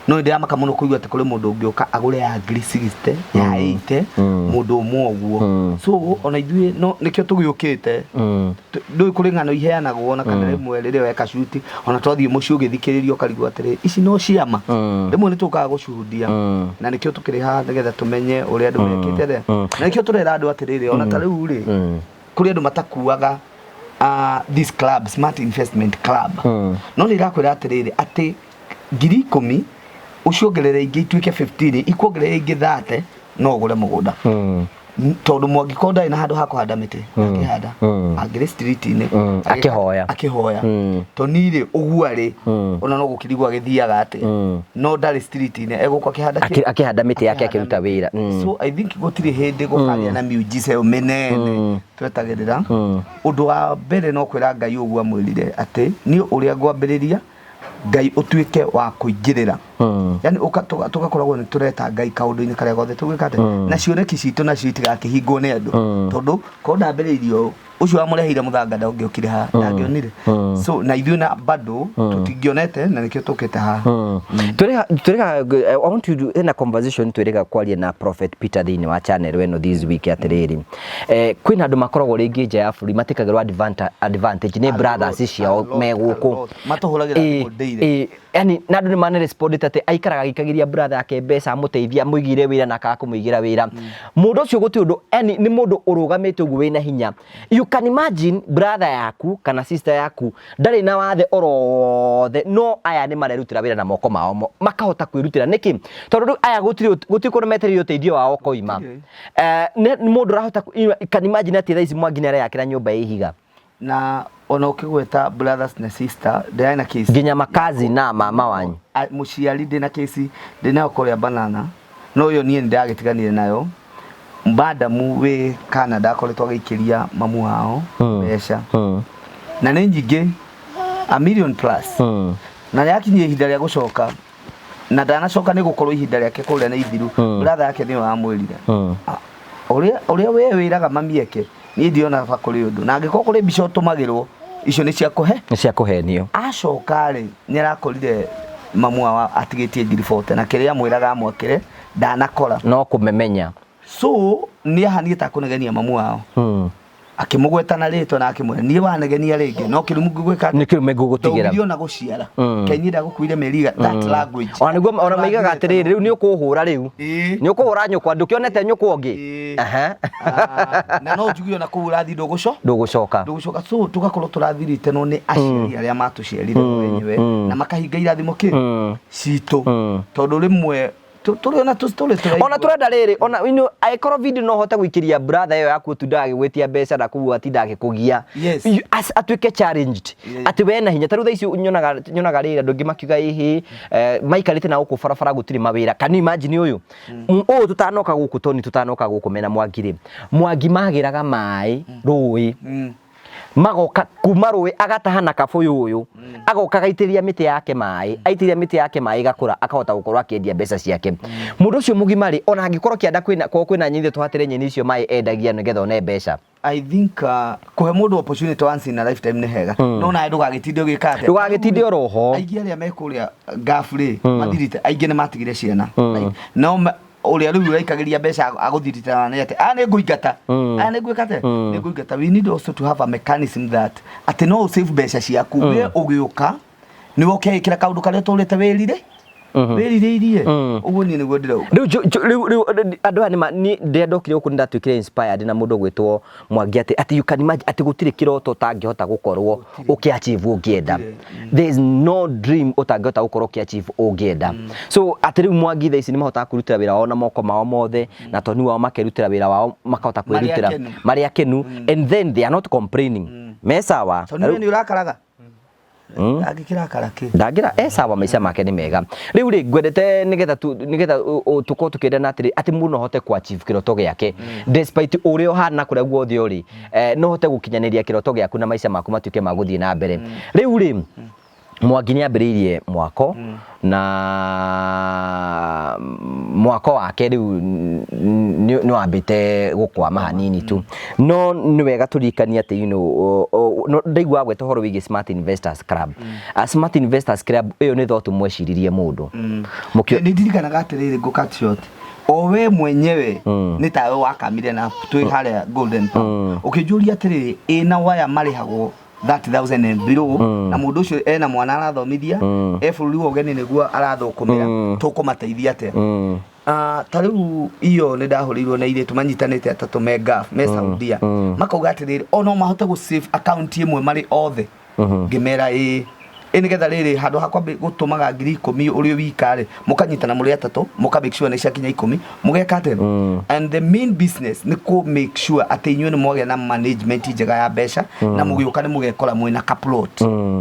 no ndiramaka muno kuigua ati kuri mundu ungiuka agure ya ngiri 60 ya 80 mundu umwe uguo so ona ithuĩ no nikio tugiukite ndui kuri ng'ano iheanagwo ona kana rimwe riria weka shoot ona twathie muciĩ ugithikiririo karigwo atiri ici no ciama rimwe ni tukaga gucudia na nikio tukiriha nigetha tumenye uria andu mekite na nikio turera andu atiriri ona ta riu ri kuri andu matakuaga this club smart investment club no nirakwira atiriri ati ngiri 10 uciongerere ingi ituike 15 ikuongerere ingi 30 no ugure mugunda tondu Mwangi konda ina handu hakuhanda miti akihanda agire street ini akihoya to nire uguari ona no gukirigwa githiaga ati no ndari street ini eguko akihanda miti yake akiruta wira so I think gutiri hindi gukaria na miujiza yo menene twetagirira undu wa mbere no kwira Ngai ugu amwirire ati ni uria ngwambiriria Ngai utuike wa kuingirira yani tugakoragwo ni tureta Ngai kaundu-ini karia gothe tugikate na cioneki citu na citigakihingwo ni andu tondu ko ndambiriirio ucio amureheire muthanga ndongiokire ha ndangionire so na ithuĩ na bado tutingionete na nikio tukite ha tureka I want to do in a conversation tureka kwaria na Prophet Peter thini wa channel weno this week atiriri kwina andu makoragwo ringi nja ya buri matikagirwo advantage ni brothers ciao meguku matuhuragira ndeire yani na andu ni mane respondete ati aikaraga gikagiria brother yake mbeca amuteithia muigire wira na akakumuigira wira mundu ucio guti undu yani ni mundu urugamite ugu wina hinya you can imagine brother yaku kana sister yaku ndari na wathe orothe no aya ni marerutira wira na moko mao makahota kwirutira niki tondu aya gutiri kuremeterio teithio wao koima ni mundu rahota can imagine ati thaici Mwangi ni yakira nyumba ihiga na ona ukigweta brothers na sister ndina case nginya makazi na mama wanyu muciari ndina case ndina okoria banana no yo nie ndagitiganire nayo mbadamu we Canada akoretwo agikiria mamu wao mbeca na nĩ nyingĩ a million plus na yakinyie ihinda rĩa gucoka na ndanacoka nĩ gukorwo ihinda rĩake kũrĩa na ithiru brother yake nĩ amwĩrire ũrĩa we wĩraga mamieke niĩ ndiona baba kũrĩ ũndũ na angĩkorwo kũrĩ mbica ũtũmagĩrwo icio nĩ cia kũhenio acoka rĩ nĩ arakorire mamu wao atigĩtie ngiri 40 na kĩrĩa amwĩraga amwakĩre ndanakora no kũmemenya so ni ahani ta kunegenia mamu wao akimugweta na rito na akimwe ni wanegenia ringi no kirumu gwika ni kirumu gugutigira ndio na guciara kenyira gukuire meriga that language ona niguo ona maigaga atiriri riu ni ukuhura riu ni ukuhura nyukwa ndukionete nyukwa ungi na no njugio na kuhura thi ndugucoka so tugakorwo turathirite no ni aciari aria matuciarire wenyewe na makahinga irathimo ki cito tondu rimwe turiona tustole ona turenda riri ona aikoro video no hota gwikiria brother yo yaku tudage gwetia mbeca na kuwa tidage kugia atuike challenged ati we na hinya taru thaici nyonaga riri andu ngimakiuga ihi maikarite na guku barabara gutiri mawira kan imagine uyu tutanoka guku toni tutanoka guku mena Mwangi magiraga mai rui magoka kuma rũĩ agatahana kabuyu uyu agoka gaitĩria mĩtĩ yake mai aitĩria mĩtĩ yake mai gakũra akahota gũkorwo akĩendia mbeca ciake mũndũ ũcio mũgima rĩ ona angĩkorwo kĩanda kwĩna nyini twatere nyeni icio mai endagia nĩgetha one mbeca I think kuhe mundu opportunity once in a lifetime ni hega no na ndugagitinde ugikate ndugagitinde oroho aingi aria mekuria gafuri mathirite aingi ni matigire ciana no uria riu raikagiria mbeca aguthiritana ni ati nĩ ngũingata nĩ ngũingata we need also to have a mechanism that ati no save mbeca ciaku we ugiuka ni woke kira kaundu karia turite wirire wiririirie uguo ni niguo ndirauga riu andu ani ni ndendokire uku ndatwikire inspired na mundu gwitwo Mwangi ati you can imagine ati gutire kiroto utangihota gukorwo ukiachieve ungienda there is no dream utangihota gukorwo ukiachieve ungienda so ati riu Mwangi thaici ni mahota kurutira wira wao na moko mao mothe na toni wao makerutira wira wao makahota kwirutira mari akenu and then they are not complaining mesawa so ni urakaraga agikira karake ndagira sawa maica make ni mega riu ri gwendete nigetha tuko tukenda na atiri ati mundu hote ku achieve kiroto giake despite uri ohana kuria guothe uri no hote gukinyaniria kiroto giaku na maica maku matuike maguthii na mbere riu ri Mwangi ni ambiriirie mwako na mwako wake riu ni wambite gukwama hanini tu no ni wega turikania ati no ndaigua gweta horo wigi Smart Investors Club Smart Investors Club iyo ni thotu mweciririe mundu mukio ni ndirikanaga atiriri go cut short owe mwenyewe ni tawe wakamire na twi haria Golden Palm ukijuria atiriri ina waya marihagwo 30,000 and below na mundu ucio ena mwana arathomithia efuri ogeni niguo arathukumira tukumateithia ate tariu iyo ni ndahurirwo na ile tumanyitanite atatu mega me Saudia makauga atiriri ono mahote gu save account imwe mari othe ngimera ene getha riri handu hakwa gutumaga 10,000 uri wikare mukanyitana muri atatu muka make sure ni ciakinya 10 mugeka ateno and the main business ni ku make sure ati inyuĩ nĩ mwagĩa na management njega ya mbeca na mũgĩũka nĩ mũgekora mwĩna kaplot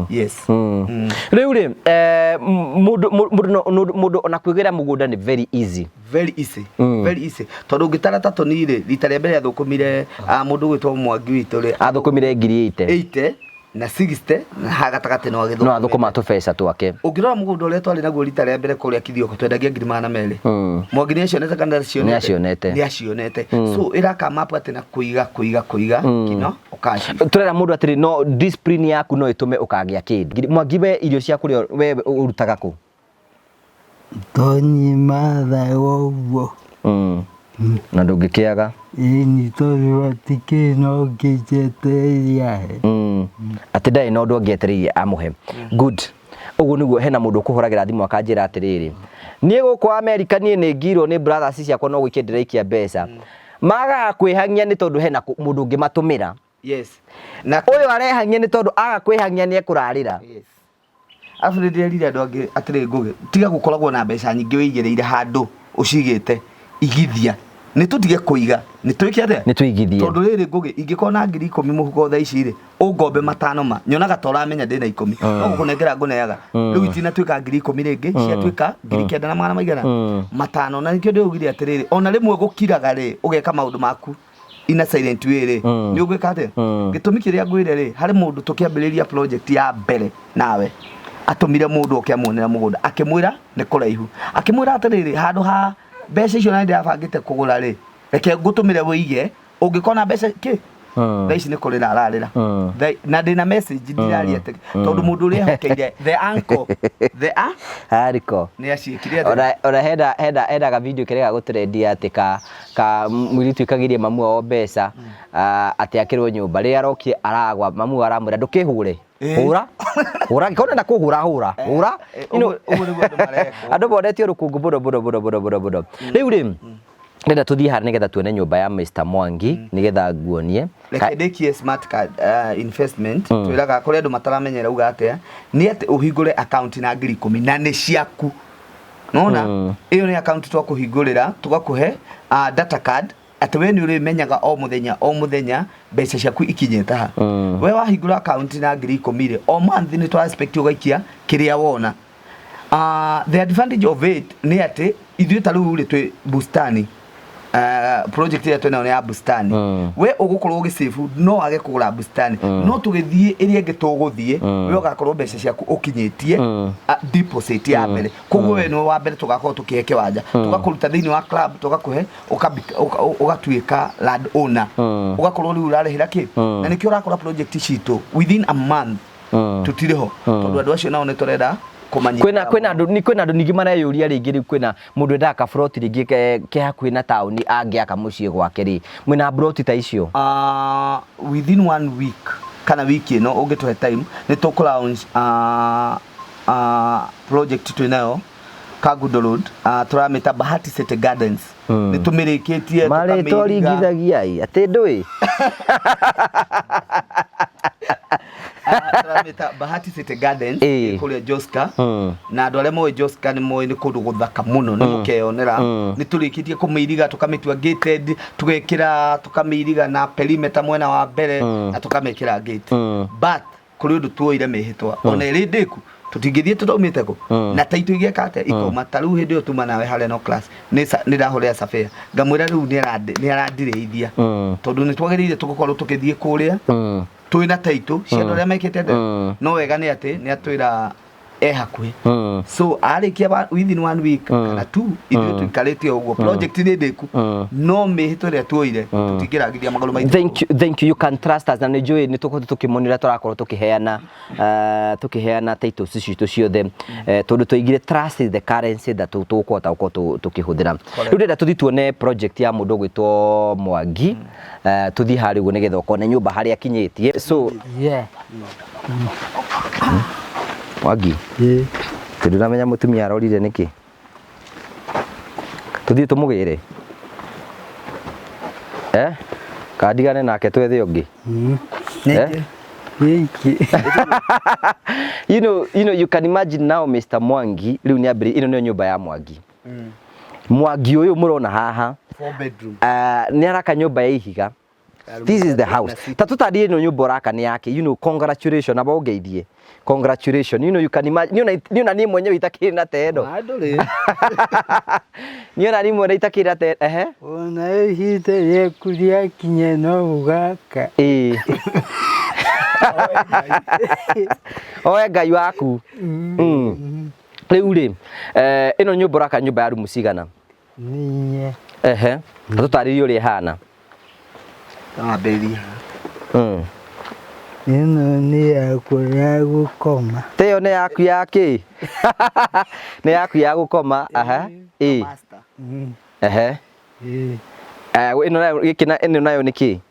yes rĩu rĩ mũndũ ona kwĩgĩra mũgũnda nĩ very easy very easy tondũ ngĩtara tatũ nĩ rita rĩa mbere athũkũmire mũndũ gwĩtwo Mwangi witũ rĩ athũkũmire 80 na 60 na hagatagatĩ no agĩthũkũma no athũkũma tũbeca twake ũngĩrora mũgũnda ũrĩa twarĩ naguo rita rĩa mbere kũrĩa Kithioko twendagia 200 Mwangi nĩ acionete kana nĩ acionete so ĩraka map atĩ na kũiga kino ũkaci tũrera mũndũ atĩrĩ no discipline yaku no ĩtũme ũkagĩa kĩndũ Mwangi we irio cia kũrĩa we ũrutaga kũ tonyima thayo ũguo na ndũngĩkĩaga ni tondũ atikĩ no ngĩnjetereria atĩ ndarĩ na ũndũ angĩetereire amũhe good ũguo nĩguo hena mũndũ ũkũhũragĩra thimũ akanjĩra atĩrĩrĩ niĩ gũkũ America niĩ nĩ ngirwo nĩ brothers ciakwa no gũikia ndĩraikia mbeca magaga kwĩhang'ia nĩ tondũ hena mũndũ ũngĩ matũmĩra yes na ũyũ arehang'ia nĩ tondũ aga kwĩhang'ia nĩ ekũrarĩra afu ndirerire andũ angĩ atĩrĩ Ngũgĩ tiga gũkoragwo na mbeca nyingĩ wĩigĩrĩire handũ ũcigĩte igithia nĩ tũtige kũiga nĩ twĩke atĩa nĩ twĩigithie tondũ rĩrĩ Ngũgĩ ingĩkorwo na 10,000 mũhuko thaa ici rĩ ũngombe 5 nyonaga ta ũramenya ndĩna 10 no gũkũnengera ngũneaga rĩu itinatuĩka 10,000 rĩngĩ ciatuĩka 9,800 5 na nĩkĩo ndĩugire atĩrĩrĩ ona rĩmwe gũkiraga rĩ ũgeka maũndũ maku ina silent way rĩ nĩ ũgwĩka atĩa gĩtũmi kĩrĩa ngwĩre rĩ harĩ mũndũ tũkĩambĩrĩria project ya mbere nawe atumire mũndũ ũkĩamuonera mũgũnda akĩmwĩra nĩ kũraihu akĩmwĩra atĩrĩrĩ handũ ha mbeca icio na ndĩrabangĩte kũgũra rĩ reke ngũtũmĩre wĩige ũngĩkona mbeca kĩ thaa ici nĩ kũrĩra ararĩra na ndĩna message ndiraria tondũ mũndũ ũrĩa ehokeire the uncle hariko nĩ aciĩkire ora henda ga video kĩrĩa gagũtrendia atĩ ka mũirĩtu ĩkagĩrie mamu wao mbeca atĩ akĩrwo nyũmba rĩrĩa arokire aragwa mamu aramwĩra ndũkĩhũre hũra ngĩkona na kũhũra hũra andũ bondetio rũkũngũ bũro rĩu rĩ nenda tũthiĩ harĩ nĩgetha tuone nyũmba ya Mr Mwangi nĩgetha nguonie reke ndĩkie smart card investment twĩraga kũrĩ andũ mataramenyera uga atĩa nĩ atĩ ũhingũre account na 10,000 na nĩ ciaku nona ĩyo nĩ account twakũhingũrĩra tũgakũhe data card atĩ we nĩ ũrĩmenyaga o mũthenya mbeca ciaku ikinyĩte ha we wahingũra account na 10,000 o month nĩ twa expect ũgaikia kĩrĩa wona the advantage of it nĩ atĩ ithuĩ ta rĩu rĩ twĩ bustani project ya twena ya bustani we ũgũkorwo ũgĩsave no age kũgũra bustani no tũgĩthiĩ ĩrĩa ĩngĩ tũgũthiĩ we ũgakorwo mbeca ciaku ũkinyĩtie deposit ya mbere koguo we no wa mbere tũgakorwo tũkĩhe kĩwanja tũgakũruta thĩinĩ wa club tũgakũhe ũgatuĩka land owner ũgakorwo rĩu ũrarĩhĩra kĩ na nĩkĩo ũrakora project citũ within a month tũtirĩ ho tondũ andũ acio nao nĩ tũrenda kwĩna andũ ningĩ mareyũria rĩngĩ rĩu kwĩna mũndũ endaga kaburoti rĩngĩ ke hakuhĩ na taũni angĩaka mũciĩ gwake rĩ mwĩna buroti ta icio within 1 week kana wiki ĩno ũngĩtũhe time nĩ tũkũ launch project twĩnayo Kagudo Road tũramĩta Bahati City Gardens nĩ tũmĩrĩkĩtie marĩtwa ringithagia atĩ ndũĩ tũramĩta Bahati City Gardens kũrĩa Joska na andũ arĩa moĩ Joska nĩ moĩ nĩ kũndũ gũthaka mũno nĩ mũkeyonera nĩ tũrĩkĩtie kũmĩiriga tũkamĩtua gated tũgekĩra tũkamĩiriga na perimeter mwena wa mbere na tũkamĩkĩra gate but kũrĩ ũndũ tuoire mĩhĩtwa ona ĩrĩ ndĩku tũtingĩthiĩ tũtaumĩte kũ na taitũ igĩka atĩa ikoma ta rĩu hĩndĩ ĩyo tuma nawe harĩa no class nĩ ndahũrĩra Safia ngamwĩra rĩu nĩ arandirĩithia tondũ nĩ twagĩrĩire tũgũkorwo tũkĩthiĩ kũrĩa twĩna taitũ cia andũ arĩa mekĩte no wega nĩ atĩ nĩ atwĩra hakuhĩ so arĩkia within 1 week kana 2 ithuĩ tũikarĩtie ũguo project nĩ ndĩku no mĩhĩtwa ĩrĩa tuoire tũtingĩragithia magũrũ maitũ thank you can trust us na nĩ njũĩ nĩ tũkoretwo tũkĩmonera tũrakorwo tũkĩheana titles citũ ciothe tondũ tũigire trust is the currency that tũkũhota gũkorwo tũkĩhũthĩra rĩu ndĩrenda tũthiĩ tuone project ya mũndũ gwĩtwo Mwangi tũthiĩ harĩ ũguo nĩgetha ũkone nyũmba harĩa akinyĩtie so Mwangi tondũ ndamenya mũtumia arorire nĩkĩ tũthiĩ tũmũgĩre kandigane nake twethe ũngĩ You can imagine now Mr. Mwangi riu ni abiri ino ni nyumba ya Mwangi. Mwangi uyu murona haha 4 bedroom. Ni araka nyumba ya ihiga. This is the house. Tatutadie no nyumba raka ni yake. Congratulations aba ugeithie. Congratulations. You can imagine ni mwenyewe itakiri na tendo. Adole. Ni mwenyewe itakiri na tendo. Ona hita ye kuria kinye no ugaka. Oe Ngai waku. Riu ri ino nyumba raka nyumba ya rumu cigana? Ninye. Tutaririe uri hana. Beria. Ino ni yakwa ya gukoma. Teyo ni yaku yaki. Ni yaku ya gukoma. Master. Ino nayo niki?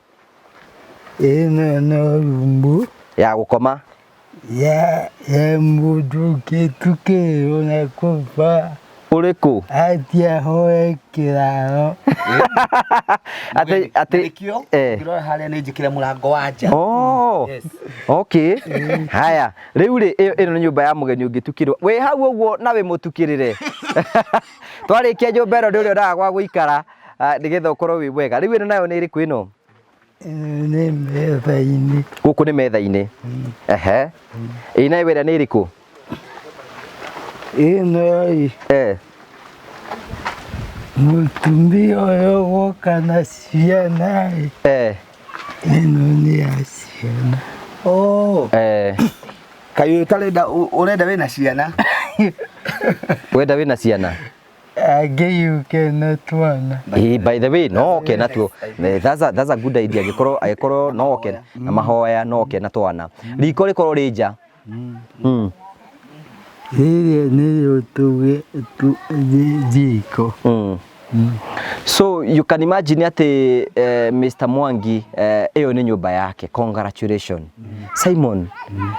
Ino no rumbu. Ya gukoma. Ya mundu kituke ona kufa. Uriku? Atia hoe kiraro. Ate ngirora haria ni njikire murango wa nja. Yes. Okay. Haya, riu ri ino ni nyumba ya mugeni ungitukirwo. We hau uguo nawe mutukirire. Twarikia nyumba ino ndio ndaga gwa guikara nigetha ukorwo wi wega. Riu ino nayo ni iriku ino? Ni metha-ini. Guku ni metha-ini. Ina wera ni iriku? Ino mutumia uyu guka na ciana. Ino ni ya ciana. Kayu utarenda urenda wina ciana? Wenda wina ciana? Agiyuke na twana. By the way, no okay na tu. That's a good idea. Agikoro no okay na mahoya no okay na twana. Riko rikoro rija. Ni utuge jiko. So you can imagine ati Mr. Mwangi eyo ni nyumba yake. Congratulations. Simon,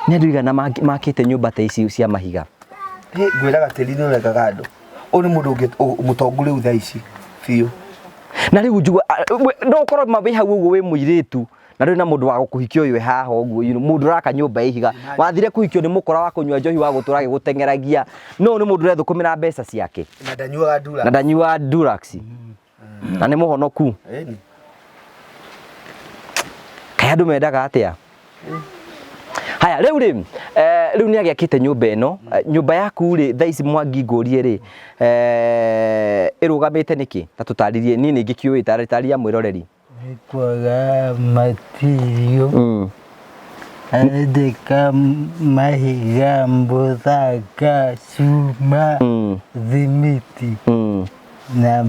ni andu na makite nyumba ta ici cia mahiga. Gwiraga tirino rega gado. Uri mundu mutongore utha ici fiu. Na riu njugwa no korwo mabe hau uguo we muiritu na riu na mundu wa gukuhikio ywe haha uguo mundu raka nyumba ihiga wathire kuhikio ni mukora wa kunywa njohi wa gutura gutengeragia no ni mundu rethukumira mbeca ciake na ndanyua Durax na ni muhonoku kaya ndu mendaga atia. Haya riu ni agiakite nyumba ino nyumba yaku ri thaici Mwangi ngurie ri irugamite niki ta tutaririe ni ningi kiui taritaria mwiroreri kwaga matirio andika mahiga mbuthaka cuma thimiti na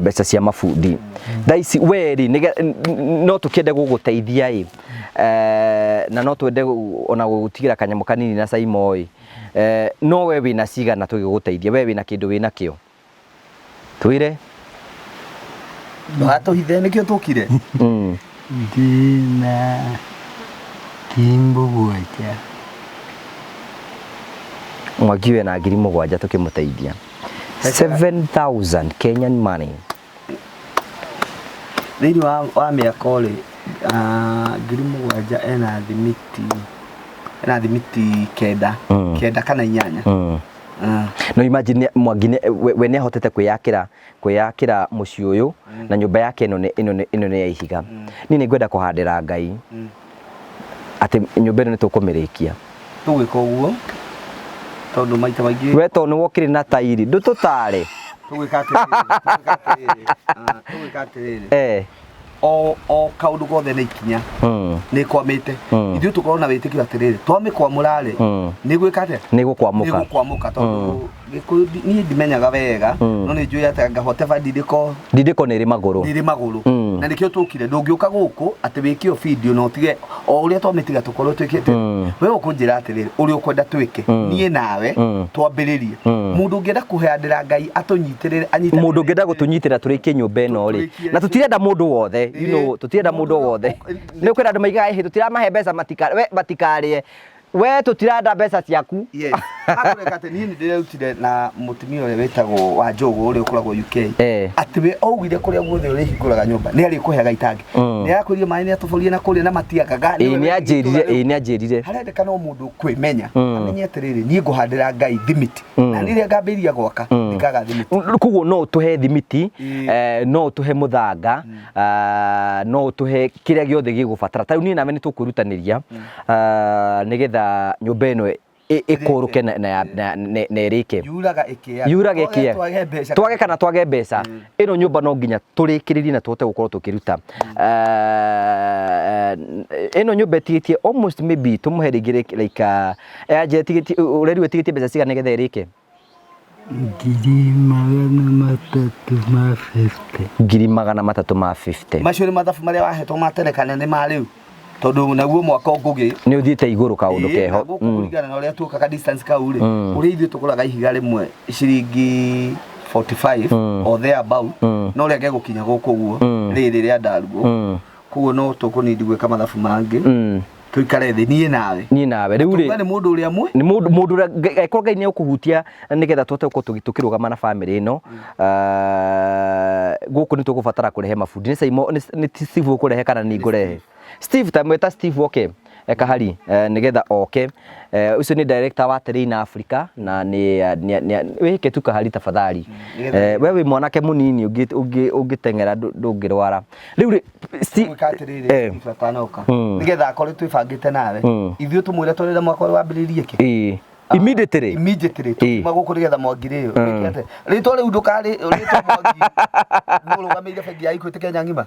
mbeca cia mafundi thaici weri no tukiende guguteithia na no twende ona gutigira kanyamu kanini na Simon no we wina cigana tugiguteithia we wina kindu wina kio twire Bato hithe nikio tukire dina kimbo gwacha Mwangi we na ngiri 7 tukimuteithia 7,000 Kenyan money. Thini wa miaka ri ngiri 7 ena thimiti kenda kana 8. No imagine Mwangi we ne hotete kwiyakira muci uyu na nyumba yake ino ni ya ihiga. Ni ngwenda kuhandira Ngai ati nyumba ino ni tukumirikia tugika uguo tondu maita maingi we to ni wokire na tairi ndututare tugika atiriri o kaundu gothe ni ikinya ni kwamite ithu tukorwo na witikio atiriri twamikwamura ri ni gwikate ni gukwamuka tondu ni ndimenyaga wega no ni njui ati ngahoteba ndidiko ni ri maguru na nikio tukire ndungiuka guku ati wikio video no tige o uria twamitiga tukorwo twikite we ukunjira atiriri uri ukwenda twike nie nawe twambiririe mundu ngienda kuheandira Ngai atunyitirire anyita mundu ngienda gutunyitira turikie nyumba ino ri na tutirenda mundu wothe tutirenda mundu wothe ni kwenda andu maigaga tutira mahe mbeca matikarie we tutiranda mbeca ciaku. Yes. Akoreka ati ni ndirutire na mutumia ule wetagwo wa Njogu ule ukoragwo UK. Ati we ougire kuria guothe uri hinguraga nyumba ni ari kuheaga itangi. Ni akuriye mai ni atuburie na kuria na matiagaga. Ni anjirire. Harendeka no mundu kwimenya. Amenye atiriri ni nguhandira Ngai thimiti. Na niria ngambiria gwaka ndikaga thimiti. Kuguo no tuhe thimiti, no tuhe muthanga, no tuhe kiria giothe gigubatara. Tariu ni nawe ni tukurutaniria nigetha nyumba ino ikuruke na irike yuraga ikia twage kana twage mbeca ino nyumba no nginya turikiririe na tuhote gukorwo tukiruta ino nyumba tigitie almost maybe tumuhe ringire like aje tigitie ureri tigitie mbeca cigana nigetha irike 350 macio ni mathabu maria wahetwo materekana ni mariu tondu naguo mwaka ngugi ni uthiite iguru kaundu keho kuringana na uria tukaga distance kau ri uri ithu tukuraga ihiga rimwe ciringi 45 or there about no ria gegukinya guku guo riri ria ndarugo kuguo no tukunindi gwika mathabu mangi tuikare thi nie nawe riu ri ni mundu uria mwe ni mundu aikorwo Ngai ni ukuhutia nigetha tuhote gukorwo tukirugama na family ino guku ni tugubatara kurehe mafundi ni saimo ni Steve kurehe kana ni ngurehe Steve tamweta Steve okay ekahari nigetha okay ucio ni director wa Train Africa na ni wike tu kahari tafadhali wewe mwanake munini ungitengera ndungirwara riu Steve fatanoka nigetha akore twibangite nawe ithuĩ tumwire tũrĩre mwaka wambĩrĩrie ki immediately maguku nigetha mwangire ritwa riu ndukari ritwa mwangi mũrũgamĩire bengi ya Equity Kenya ng'ima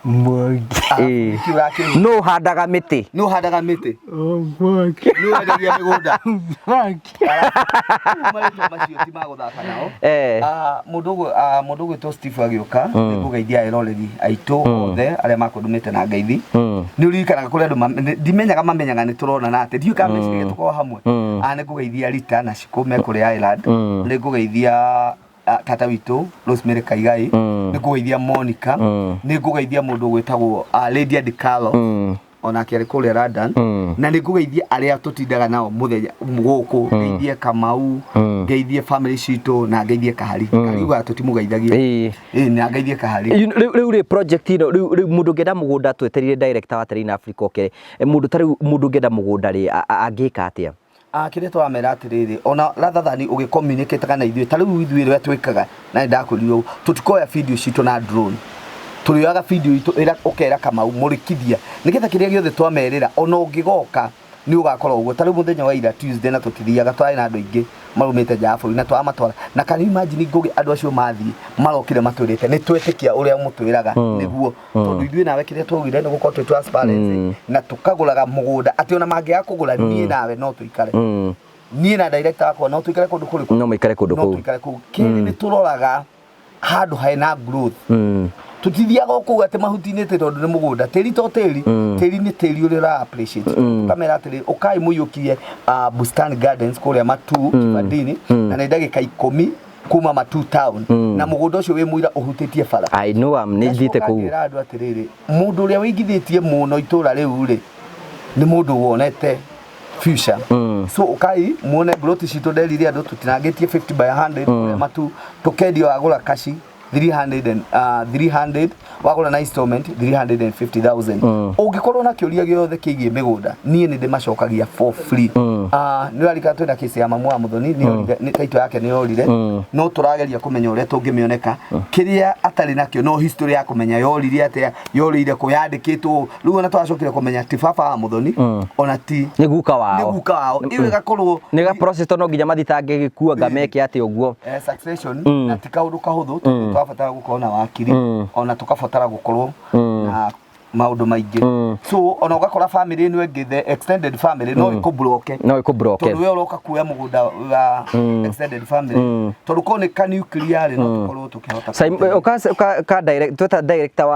Mwangi no handaga miti Mwangi no endagia migunda Mwangi marĩtwa macio ti magũthaka nao mũndũ gwĩtwo Steve agĩũka nĩngũgeithia eroreri aitũ othe arĩa makũndũmĩte na ngeithi nĩ ũririkanaga kũrĩ andũ ndimenyaga mamenyaga nĩ tũronana atĩ ndiũĩ kana meciria tũkorwo hamwe nĩngũgeithia Rita na Cikũme kũrĩ Ireland nĩngũgeithia tata witũ Rosemary Kaigai nĩngũgeithia Monica nĩngũgeithia mũndũ gwĩtagwo Lady Adikalo ona kĩarĩ kũrĩa London na nĩngũgeithia arĩa tũtindaga nao mũthenya gũkũ ngeithie Kamau ngeithie family citũ na ngeithie Kahari Kariuga tũtimũgeithagia na ngeithie Kahari rĩu rĩ project ino rĩu mũndũ ngenda mũgũnda tweterire director wa Train Africa okay mũndũ ngenda mũgũnda rĩ angĩka atĩa kire twamera atiriri ona rathathani ugicommunicate kana ithuĩ tariu ithuĩ rĩa twikaga na ndakurirwo tutikoya video citũ na drone turiaga video itu ira ukera kama umurikithia nigetha kiria giothe twamerera ona ungigoka ni ugakorwo uguo tariu muthenya wa ira Tuesday na tutithiaga twari na andu aingi marumite jafuri na twamatwara na kana imagine ngugi andu acio mathii marokire matwirite ni twetikia uria mutwiraga niguo tondu ithuĩ nawe kiria twogire ni gukorwo twi transparency na tukaguraga mugunda ati ona mangiaga kugura nie nawe no tuikare nie na director wakwa no tuikare kundu kuriku no muikare kundu kuu kiri ni turoraga handu haina growth tutithiaga kuga ati mahuti-inĩ tondu ni mugunda tĩri to tĩri ni tĩri uri ra appreciate kamera atĩrĩ ukai mũiyũkie Bustani Gardens kũrĩa Matu Kibandini na nĩ ndagĩka 10 kuma Matu town na mugunda ũcio wĩ mũira ũhutĩtie bara I know am nĩ thite kũu andũ atĩrĩrĩ mũndũ ũrĩa wĩigithĩtie mũno itũra rĩu rĩ nĩ mũndũ wonete future so ukai muone broti citũ nderire andũ tutinangĩtie 50 by 100 Matu tukendio agũra kashi 300 wagura na installment 350,000 ungikorwo na kiuria giothe kigie migunda nie ni ndimacokagia for free ni arika twina kesi ya mamu wa Muthoni ni taito yake ni yorire no turageria kumenya uria tungimioneka kiria atari nakio no history ya kumenya yorire atia yorire kuyandikitwo riu ona twacokire kumenya ti baba wa Muthoni ona ti ni guka wao iwe gakorwo ni ga process no nginya mathitange gikua ngameke ati uguo succession na ti kaundu kahuthu twabatara gukorwo na wakiri ona tukabatara gukorwo na maundu maingi so ona ugakora family ino ingi the extended family no ikubroke tondu we uroka kuya mugunda wa extended family tondu ko ni ka nuclear no tukorwo tukihota ka director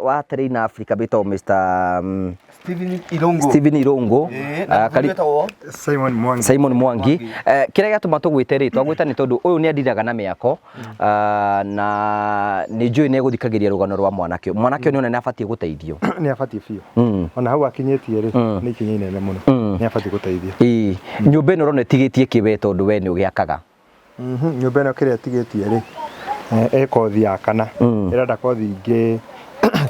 wa Train Africa bito Mr Stephen Irongo Simon Mwangi kĩrĩa gĩatũma tũgwĩte rĩ twagwĩta nĩ tondũ ũyũ nĩ andiraga na mĩako na nĩ njũĩ nĩ egũthikagĩria rũgano rwa mwanake nĩ ona nĩ abatie gũteithio nĩ abatie biũ ona hau akinyĩtie rĩ nĩ ikinya inene mũno nĩ abatie gũteithio nyũmba ĩno ũrona ĩtigĩtie kĩwe tondũ we nĩ ũgĩakaga nyũmba ĩno kĩrĩa ĩtigĩtie rĩ kothi ya kana ĩrenda kothi ingĩ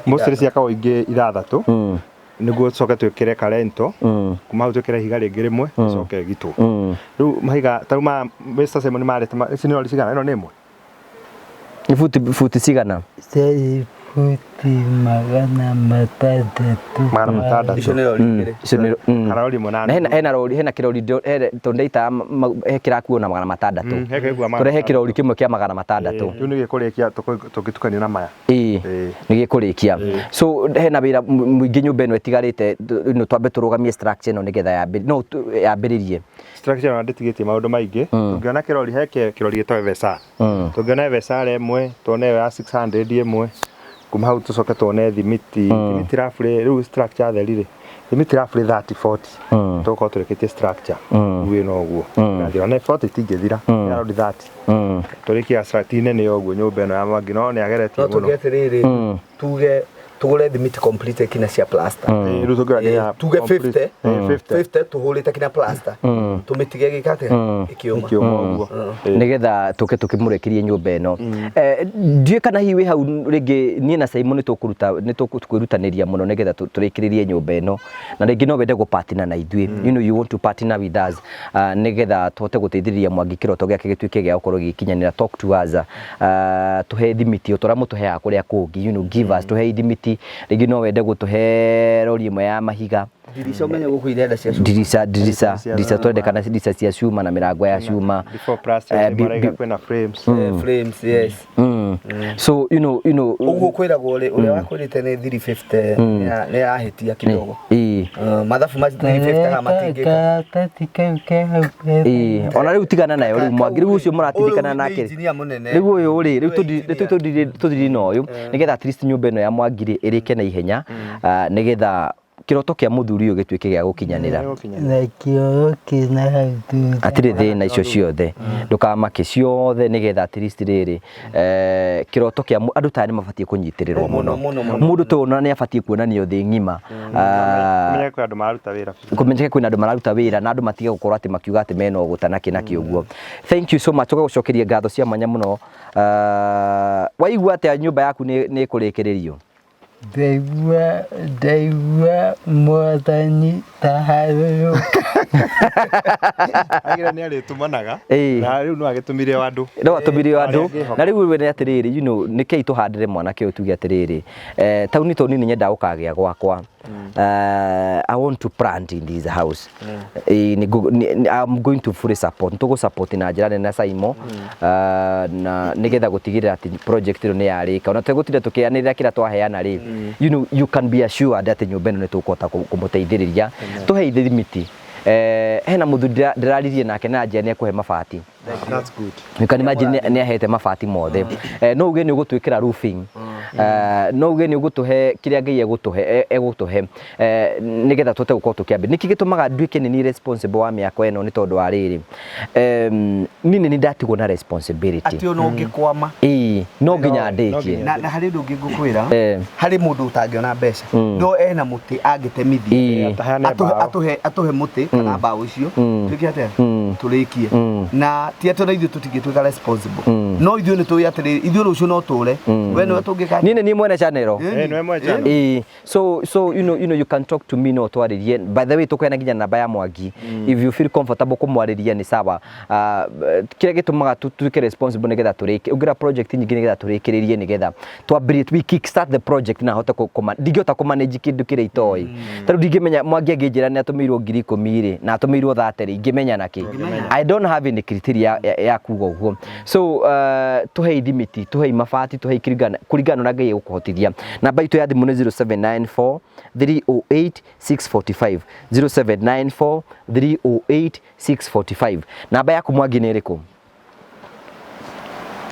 mostly ciakagwo ingĩ 6 niguo coke twĩkĩre karento kuma hau twĩkĩre ihiga rĩngĩ rĩmwe coke gitũ rĩu mahiga tauma Mr. Simon marĩte ici nĩ rori cigana ĩno nĩ ĩmwe ni futi cigana futi magana matandatũ icio nĩ rori igĩrĩ hena rori hena kĩrori tondeita kĩrakuo na 600 tũrehe kĩrori kĩmwe kĩa 600 rĩu nĩ gĩkũrĩkia tũngĩtukanio na maya nĩ gĩkũrĩkia so hena wĩra mũingĩ nyũmba ĩno ĩtigarĩte twambe tũrũgamie structure ĩno nĩgetha yambĩrĩrie structure ĩno ndĩtigĩtie maũndũ maingĩ tũngĩona kĩrori kĩrori gĩtagwo Versa tũngĩona Versa ĩmwe tuone ya 600 ĩmwe kuma hau tucoke tuone thimiti rafure rĩu structure therire thimiti rafure 30-40 tũkorwo tũrĩkĩtie structure uwe no guo ngathiĩ na 40 tingĩthira ya round 30 tũrĩkia structure nene ũguo nyũmba ĩno ya Mwangi no nĩ ageretie mũno tũgeterĩrĩ tuge tugure thimiti complete kina cia plaster rĩu tũngĩra tuge 50 tuhũrĩte kina plaster tũmĩtige gĩkate ikiuma ũguo nĩgetha tũkĩmũrekerie nyũmba ĩno ndiĩ kana hihi wĩ hau rĩngĩ niĩ na Simon nĩ tũkwĩrutanĩria mũno nĩgetha tũrĩkĩrĩrie nyũmba ĩno na rĩngĩ no wende gũpartner na ithuĩ you know you want to partner with us nĩgetha tũhote gũteithĩrĩria Mwangi kĩroto gĩake gĩtuĩke gĩa gũkorwo gĩkinyanĩra talk to us tũhe thimiti ũtora mũtũheaga kũrĩa kũngĩ you know give us tũhe thimiti rĩngĩ no wende gũtũhe rori ĩmwe ya mahiga Dirisha umenye gũkũ irenda cia dirisha twendekana dirisha cia cuma na mĩrango ya cuma before plaster marega kwena frames frames yes so you know ũguo kwĩragwo ũrĩa wakwĩrĩte nĩ 350 nĩ ahĩtia kidogo mathabu ma 350 ha matingĩka ona rĩu tigana nayo rĩu Mwangi rĩu ũcio mũratirikana nake rĩu ũyũ rĩ rĩu tũthiri na ũyũ nĩgetha at least nyũmba ĩno ya Mwangi ĩrĩke na ihenya nĩgetha kiroto kia muthuri ũyũ gĩtuĩke gĩa gũkinyanĩra na kĩoro kĩna hau atirĩ thĩna icio ciothe ndũkamake ciothe nĩgetha at least rĩrĩ kiroto kia andũ taya nĩ mabatie kũnyitĩrĩrwo mũno mũndũ ta ũyũ nĩ abatie kuonanio thĩ ng'ima kũmenyeke kwĩna andũ mararuta wĩra na andũ matige gũkorwo atĩ makiuga atĩ mena ũgũta na kĩna kĩũguo thank you so much ũgagũcokeria ngatho cia mwanya mũno waigua atĩ nyũmba yaku nĩ kũrĩkĩrĩrio ndaigua mwathani taharũrũka agira nĩ arĩtũmanaga na rĩu no agĩtũmire andũ na rĩu we nĩ atĩrĩrĩ you know nĩkĩi tũhandĩre mwanake ũyũ tuge atĩrĩrĩ tauni toni nĩ nyenda gũkagĩa gwakwa I want to plant in this house I'm going to fully support ntugo support na njĩra nene Simon na nĩgetha gũtigĩrĩra atĩ project ĩno nĩ yarĩka ona tũgũtinda tũkĩanĩrĩra kĩrĩa twaheana rĩ you know you can be assured atĩ nyũmba ĩno nĩ tũkũhota kũmũteithĩrĩria tũhe thimiti hena mũthuri ndĩraririe nake na njĩra nĩ ekũhe mabati that's good you can imagine nĩ ahete mabati mothe no uge nĩ ũgũtwĩkĩra roofing no uge nĩ ũgũtũhe kĩrĩa Ngai egũtũhe nĩgetha tũte gũkorwo tũkĩambia nĩkĩ gĩtũmaga nduĩke nĩ responsible wa mĩako ĩno nĩ tondũ wa rĩrĩ niĩ nĩ ndatigwo na responsibility atĩ ona ũngĩkwama no nginya ndĩkie na harĩ ũndũ ũngĩ ngũkwĩra harĩ mũndũ ũtangĩona mbeca no ena mũtĩ angĩtemithia atũhe mũtĩ kana mbaũ icio twĩke atĩa tũrĩkie na ti atĩ ithuĩ tũtingĩtuĩka responsible no ithuĩ nĩ tũĩ atĩrĩrĩ ithuĩ rũciũ no tũre we nĩwe tũngĩka niĩ nĩ mwene channel so you know you can talk to me no twarĩrie by the way tũkũheana nginya namba ya Mwangi if you feel comfortable kũmwarĩria nĩ sawa kĩrĩa gĩtũmaga tũtuĩke responsible nĩgetha tũrĩke ũngĩra project nyingĩ nĩgetha tũrĩkĩrĩrie nĩgetha twambĩrĩrie we kick start the project na hote ndingĩhota kũmanage kĩndũ kĩrĩa itoĩ tondũ ndingĩmenya Mwangi angĩnjĩra nĩ atũmĩirwo 10,000 rĩ na atũmĩirwo 30 rĩ ingĩmenya nakĩ I don't have any criteria ya kuga ũguo so tũhe thimiti tũhe mabati tũhe kũringana na Ngai egũkũhotithia namba itũ ya thimũ nĩ 0794 308 645 0794 308 645 namba yaku Mwangi nĩ ĩrĩkũ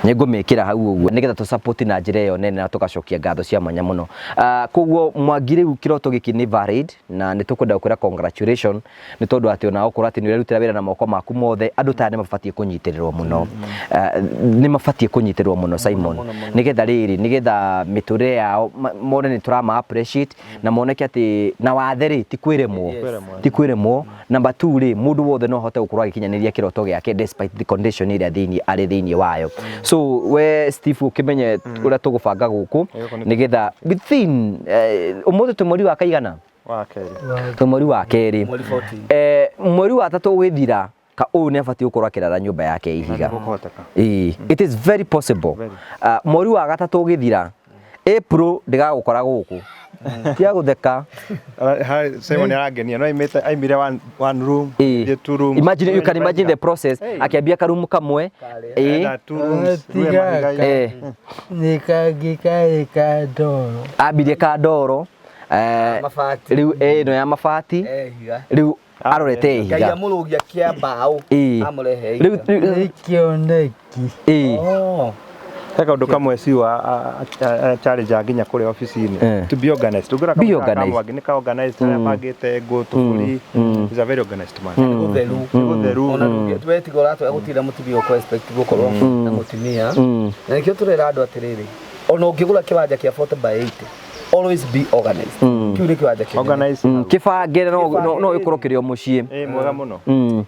ngumikira hau uguo nigetha tu support na njira iyo nene na tugacokia ngatho cia mwanya muno koguo Mwangi riu kiroto giki ni valid na nitukwenda gukwira congratulation ni tondu ati ona okora ati ni urarutira wira na moko maku mothe andu ta ni mabatie kunyitirirwo muno ni mabatie kunyitirirwo muno Simon nigetha riri nigetha miture yao mone ni turama appreciate na moneke ati na watheri ti kwiremwo number 2 ri mundu wothe no hote gukorwa gikinyaniria kiroto giake despite the condition ira thini wayo so we Steve ukimenye uria tugubanga guku nigetha within umuthi tu mweri wa kaigana tu mweri wa keri mweri wa 3 ugithira ka u ne abati gukorwa kirara nyumba yake ihiga it is very possible mweri wa 3 ugithira April ndigagukora guku tia gutheka Simon arangenia no aimire one room two rooms imagine you can imagine the process akiambia karumu kamwe nikagika ndoro abirie ka ndoro riu no ya mabati riu arorete higa ngai amurugia kia mbao amurehe riu kioneki Heka undu kamwe siwa challenge nginya kuri office-ini to be organized tugura kamwe ni ka organized na bagite go to fully is a very organized man gutheru ona nduge twetigora twa gutira mutibio ko expect gukorwo na mutimia na nikio turera andu atiriri ona ungigura kiwanja kia 40 by 80 always be organized kiure kiwanja kia organized kibangire no ikorokirio mucii mwega muno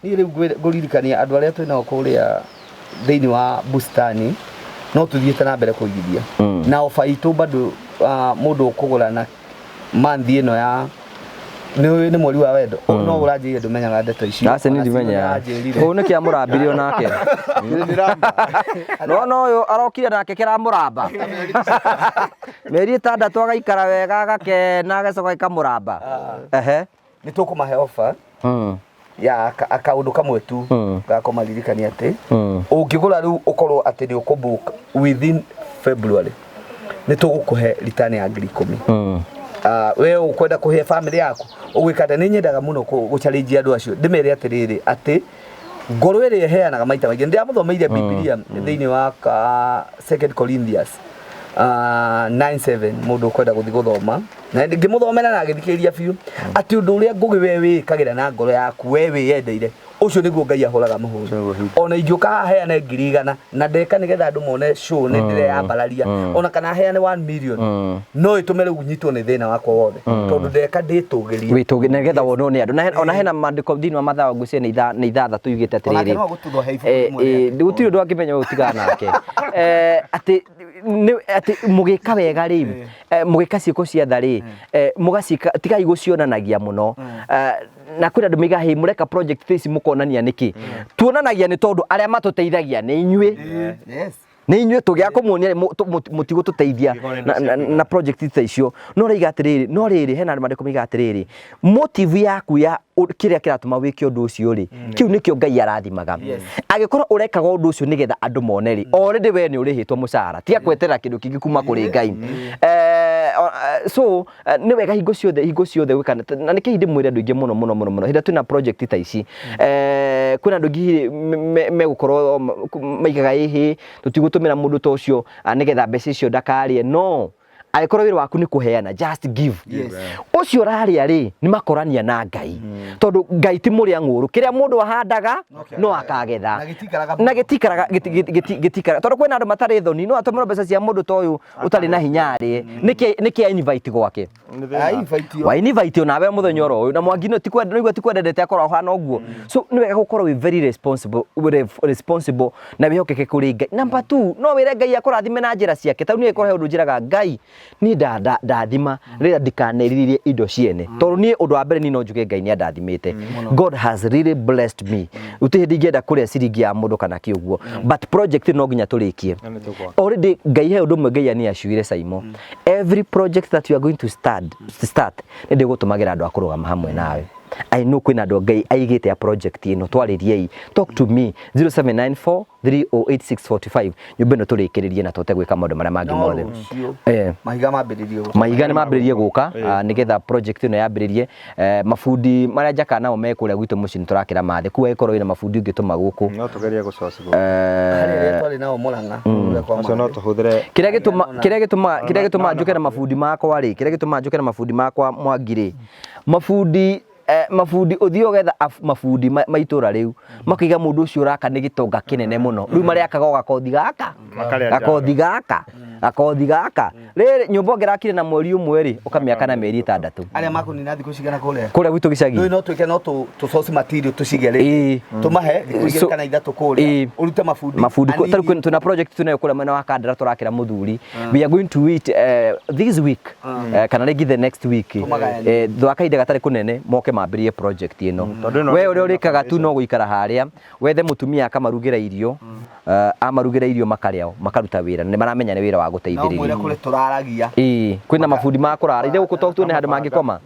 ni riu nguririkania andu aria twina kuria thiini wa bustani no tuthiete na mbere kuigithia na ofa itu bado mundu ukugura na manthi ino ya ni mweri wa wendo no uranjire ndumenyaga ndeto ici ase ni ndimenya ko ne kia murambirio nake no yo arokire nake kira muramba meri tada twagaikara wega agakena agacoka ikamuramba ni tukumahe offer ya akaundu kamwe tu gakomaririkania ati ungigura riu ukorwo ati ni ukubook within February ni tugukuhe return ya 10,000 we ukwenda kuhe family yaku ugwikada ni nyendaga muno guchallenge andu acio ndimere atiriri ati ngoro iri iheanaga maita maingi ndiamuthomeire Biblia thiini wa 2 Corinthians 9:7 mundu kwenda guthi guthoma na ngimuthomera na githikiriria biu ati undu uria ngugi we wikagira na ngoro yaku we wiyendeire ucio niguo Ngai ahoraga muhuri ona ingiuka heane 100,000 na ndeka nigetha andu mone show ni ndire ya balaria ona kana heane 1 million no itumere unyitwo ni thina wakwa wothe tondu ndeka nditugirie witugi nigetha wonwo ni andu ona hena mandiko thini wa mathayo ngucie ni ithatha tuyugite atiriri gutiri ndu angimenya utigana nake ati mugika wega ri mugika ciiko cia thari mugacika tigai gucionanagia muno na kwira ndu miga mureka project ici mukonania niki tuonanagia ni tondu aria matuteithagia ni inyue ni inyue tugia kumuonia mutigo tuteithia na project icio no riga atiriri no riri hena mandiko miga atiriri motive yaku ya kiria kiratuma wiki undu ucio ri kiu nikio Ngai arathimaga agikorwo urekaga undu ucio nigetha andu moneri already we ni urihitwo mucara tia kwetera kindu kingi kuma kuri Ngai so ni wega hingo ciothe wikana na niki hindi mwire andu ingi muno hinda twina project ta ici kwina andu ingi megukorwo maigaga ihi tutigutumira mundu ta ucio nigetha mbeca icio ndakarie no aikorwo wira waku ni kuheana just give ucio raria ri ni makorania na Ngai tondu Ngai ti muri anguru kiria mundu ahandaga no akagetha na gitikaraga tondu kwina andu matari thoni no atomera mbeca cia mundu toyu utari na hinya ri niki invite gwake wa invite onawe muthenya oro uyu na Mwangi no tikwenda no igwa tikwendete akorwo hana uguo so ni wega gukorwo very responsible na wihokeke kuri Ngai number 2 no wire Ngai akorathime na njira ciake tau ni ikorwo undu njiraga Ngai ni ndathima rira ndikaneririe indo ciene tondu ni undu wa mbere ni no njuge Ngai ni ndathimite God has really blessed me utihindi ngenda kuria ciringi ya mundu kana kiuguo but project no nginya turikie already Ngai he undu mwe Ngai ni aciire Simon every project that you are going to start ni ndigutumagira andu akurugama hamwe nawe I know kwina andũ Ngai aigĩte a project ĩno twarĩriei. Talk to me 0794 308 nyũmba ĩno tũrĩkĩrĩrie na tũte gwĩka maũndũ marĩa mangĩ mothe. Mahiga mambĩrĩrie gũka. Mahiga nĩ mambĩrĩrie gũka nĩgetha project ĩno yambĩrĩrie. Mabundi marĩa njaka nao me kũrĩa gwitũ mũciĩ nĩ tũrakĩra mathe kuo ĩkorwo ina mabundi ũngĩtũma gũkũ. No tũgerie gũcoci. Harĩa twarĩ nao Mũrang'a. Acio no tũhũthĩre. Kĩrĩa gĩtũma njuke na mabundi makwa rĩ, kĩrĩa gĩtũma njuke na mabundi makwa Mwangi rĩ, mabundi uthii ugetha mabundi maitura riu makiga mundu ucio uraka ni gitonga kinene muno riu mariakaga gakothi gaka riri nyumba ongerakire na mweri umwe ri ukamiaka na mieri 6 aria makunina thiku cigana kuria gwitu gicagi no twike no tu source material tucige ri tumahe thiku kana ithatu kuria urute mafundi tari tuna project tunayo kula mwena wa Kandara turakira muthuri we are going to eat this week kana rigi the next week thwakaide gatari kunene moke mambirie project ino we uri urikaga tu no guikara haria wethe mutumia akamarugira irio amarugira irio makarĩao makaruta wĩra nĩ maramenya nĩ wĩra wa gũteithĩrĩria no mwĩre kũrĩ turaragia kwĩna mabundi ma kũrara ire gũkũ tu nĩ handũ mangĩkoma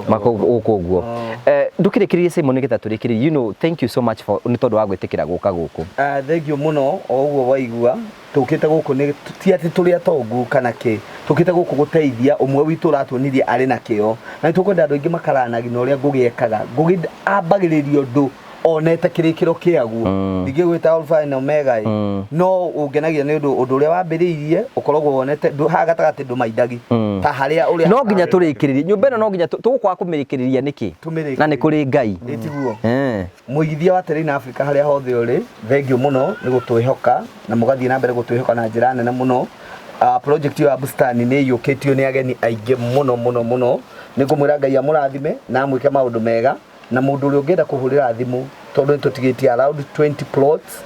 makoguo ndũkĩrĩkĩrĩrie Simon nĩgetha tũrĩkĩrĩrie you know thank you so much for nĩ tondũ wa gwĩtĩkĩra gũka gũkũ thank you mũno o ũguo waigua tukite gũkũ nĩ ti atĩ tũrĩ atongu kana kĩ tukite gũkũ gũteithia ũmwe witũ ũratuonirie arĩ na kĩo na nĩ tũkwenda andũ aingĩ makaranagia na ũrĩa ngũgĩekaga ambagĩrĩrio ndũ onete kirikiro kiaguo ndige gwita alpha and omega no ungenagia ni undu uria wambiriirie ukoragwo wonete ha gatagati ndu maidagi ta haria uria no nginya turikiririe nyumba ino no nginya tugukwa kumirikiriria niki na ni kuri Ngai etiguo muigithia wa Terrain Africa haria hothe uri thengio muno ni gutwihoka na mugathie na mbere gutwihoka na njira nene muno project ya bustani ni yukitio ni ageni aingĩ muno ni ngumwira Ngai amurathime na amwike maundu mega na mundu uri ungenda kuhurira thimu tondu nitutigitie around 20 plots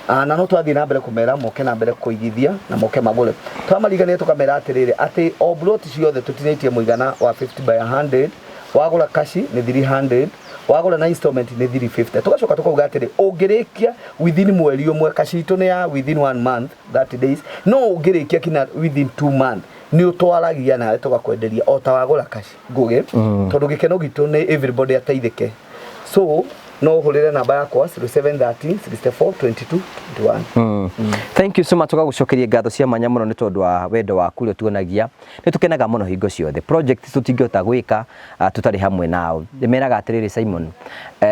na no twathie na mbere kumera moke na mbere kuigithia na moke magure twamarigania tukamera atiriri ati o plot ciothe tutinitie muigana wa 50 by 100 wagura kashi ni 300 wagura na installment ni 350 tugacoka tukauga atiri ungirikia within mweri umwe kashi itu ni ya within 1 month 30 days no ungirikia kina within 2 months ni utwaragia na tugakwenderia o ta wagura kashi ngugi tondu gikeno gitu ni everybody ateithike so no hulire namba yakwa 0713 64 22 thank you so much tugagucokeria ngatho cia manya muno ni tondu wa wendo waku uri tuonagia ni tukenaga muno hingo ciothe project tutingihota gwika tutari hamwe nao ndimeraga atiriri Simon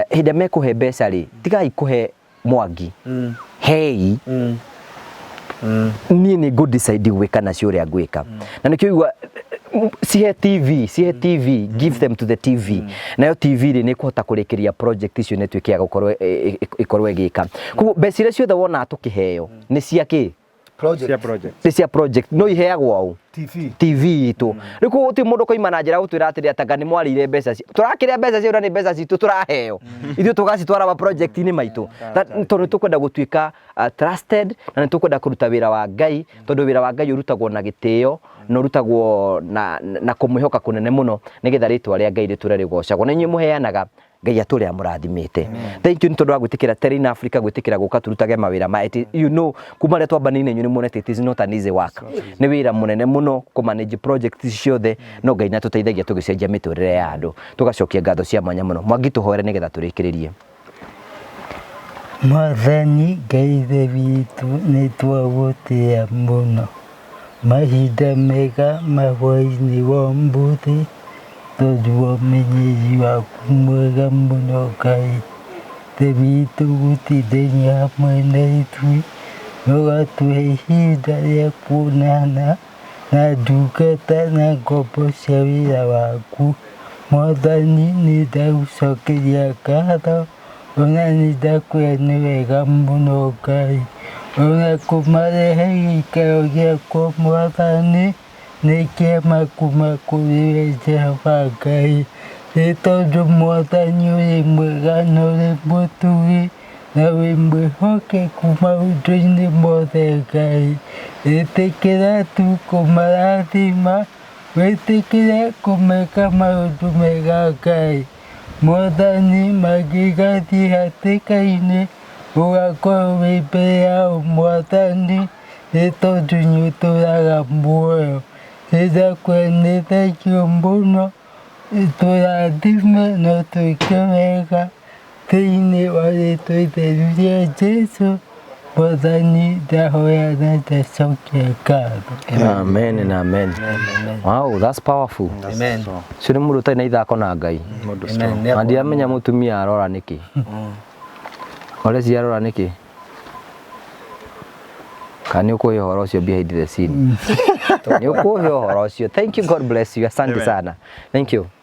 hinde mekuhe mbeca ri tigai kuhe Mwangi hey ni good decide gwika nacio ria gwika na nikio sihe TV give them to the TV nayo TV ri ni kuhota kurikiria project icio ne twike ikorwo igika ku besire ciothe wona tukiheo ni cia ki project no iheagwo au TV itu riku uti mundu koima na njira gutwira atiri atanga ni mwarire mbeca turakiria mbeca cio ni mbeca citu turaheo ithu tugacitwara ba project ini maitu tondu tukwenda gutuika trusted na ni tukwenda kuruta wira wa Ngai tondu wira wa Ngai urutagwo na gitio no rutagwo na kumwihoka kunene muno nigetha ritwa ria Ngai riturarigocagwo na inyu muheanaga Ngai aturi amurathimite thank you ni tondu wa gwitikira Terrain Africa gwitikira guka turutage mawira ma you know kuma ria twambanine inyu ni muonete it is not an easy work ni wira munene muno ku manage projects ciothe no Ngai na tuteithagia tugicenjia miturire ya andu tugacokia ngatho cia mwanya muno Mwangi tuhoere nigetha turikiririe Mwathani Ngai witũ nĩ twagũtĩĩa mũno mahinda mega mahwainĩ wa ũmũthĩ tondũ wa ũmenyeri waku mwega mũno Ngai Ithe witũ gũtindania hamwe na ithuĩ na ũgatũhe ihinda rĩa kuonana na ndungata na ngombo cia wĩra waku Mwathani nĩ ndagũcokeria ngatho ona nĩ ndakwĩra nĩ wega mũno Ngai ona kũmarehe gĩikaro gĩakwa Mwathani nĩ kĩama kuma kũrĩ we Jehova Ngai nĩ tondũ Mwathani ũrĩ mwega na ũrĩ mũtugi na wĩ mwĩhokeku maũndũ-inĩ mothe Ngai ĩtĩkĩra tu kũmarathima wĩtĩkĩre kũmeka maũndũ mega Ngai Mwathani mangĩgathiĩ hatĩka-inĩ ũgakorwo wĩ mbere yao Mwathani nĩ tondũ nĩ ũtũũraga muoyo nĩ ndakwĩra nĩ thengiũ mũno tũrathime no twĩke wega thĩinĩ wa rĩĩtwa itheru rĩa Jesũ Mwathani, ndahoya na ndacokia ngatho. Amen and amen. Wow, that's powerful. Amen. Sio mũndũ ũtarĩ na ithako na Ngai. Na ndiamenya mũtumia arora nĩkĩ. Olesi arora nĩkĩ? Kana ũkũhe ũhoro ũcio behind the scene? Nĩ ũkũhe ũhoro ũcio. Thank you, God bless you. Asante sana. Thank you.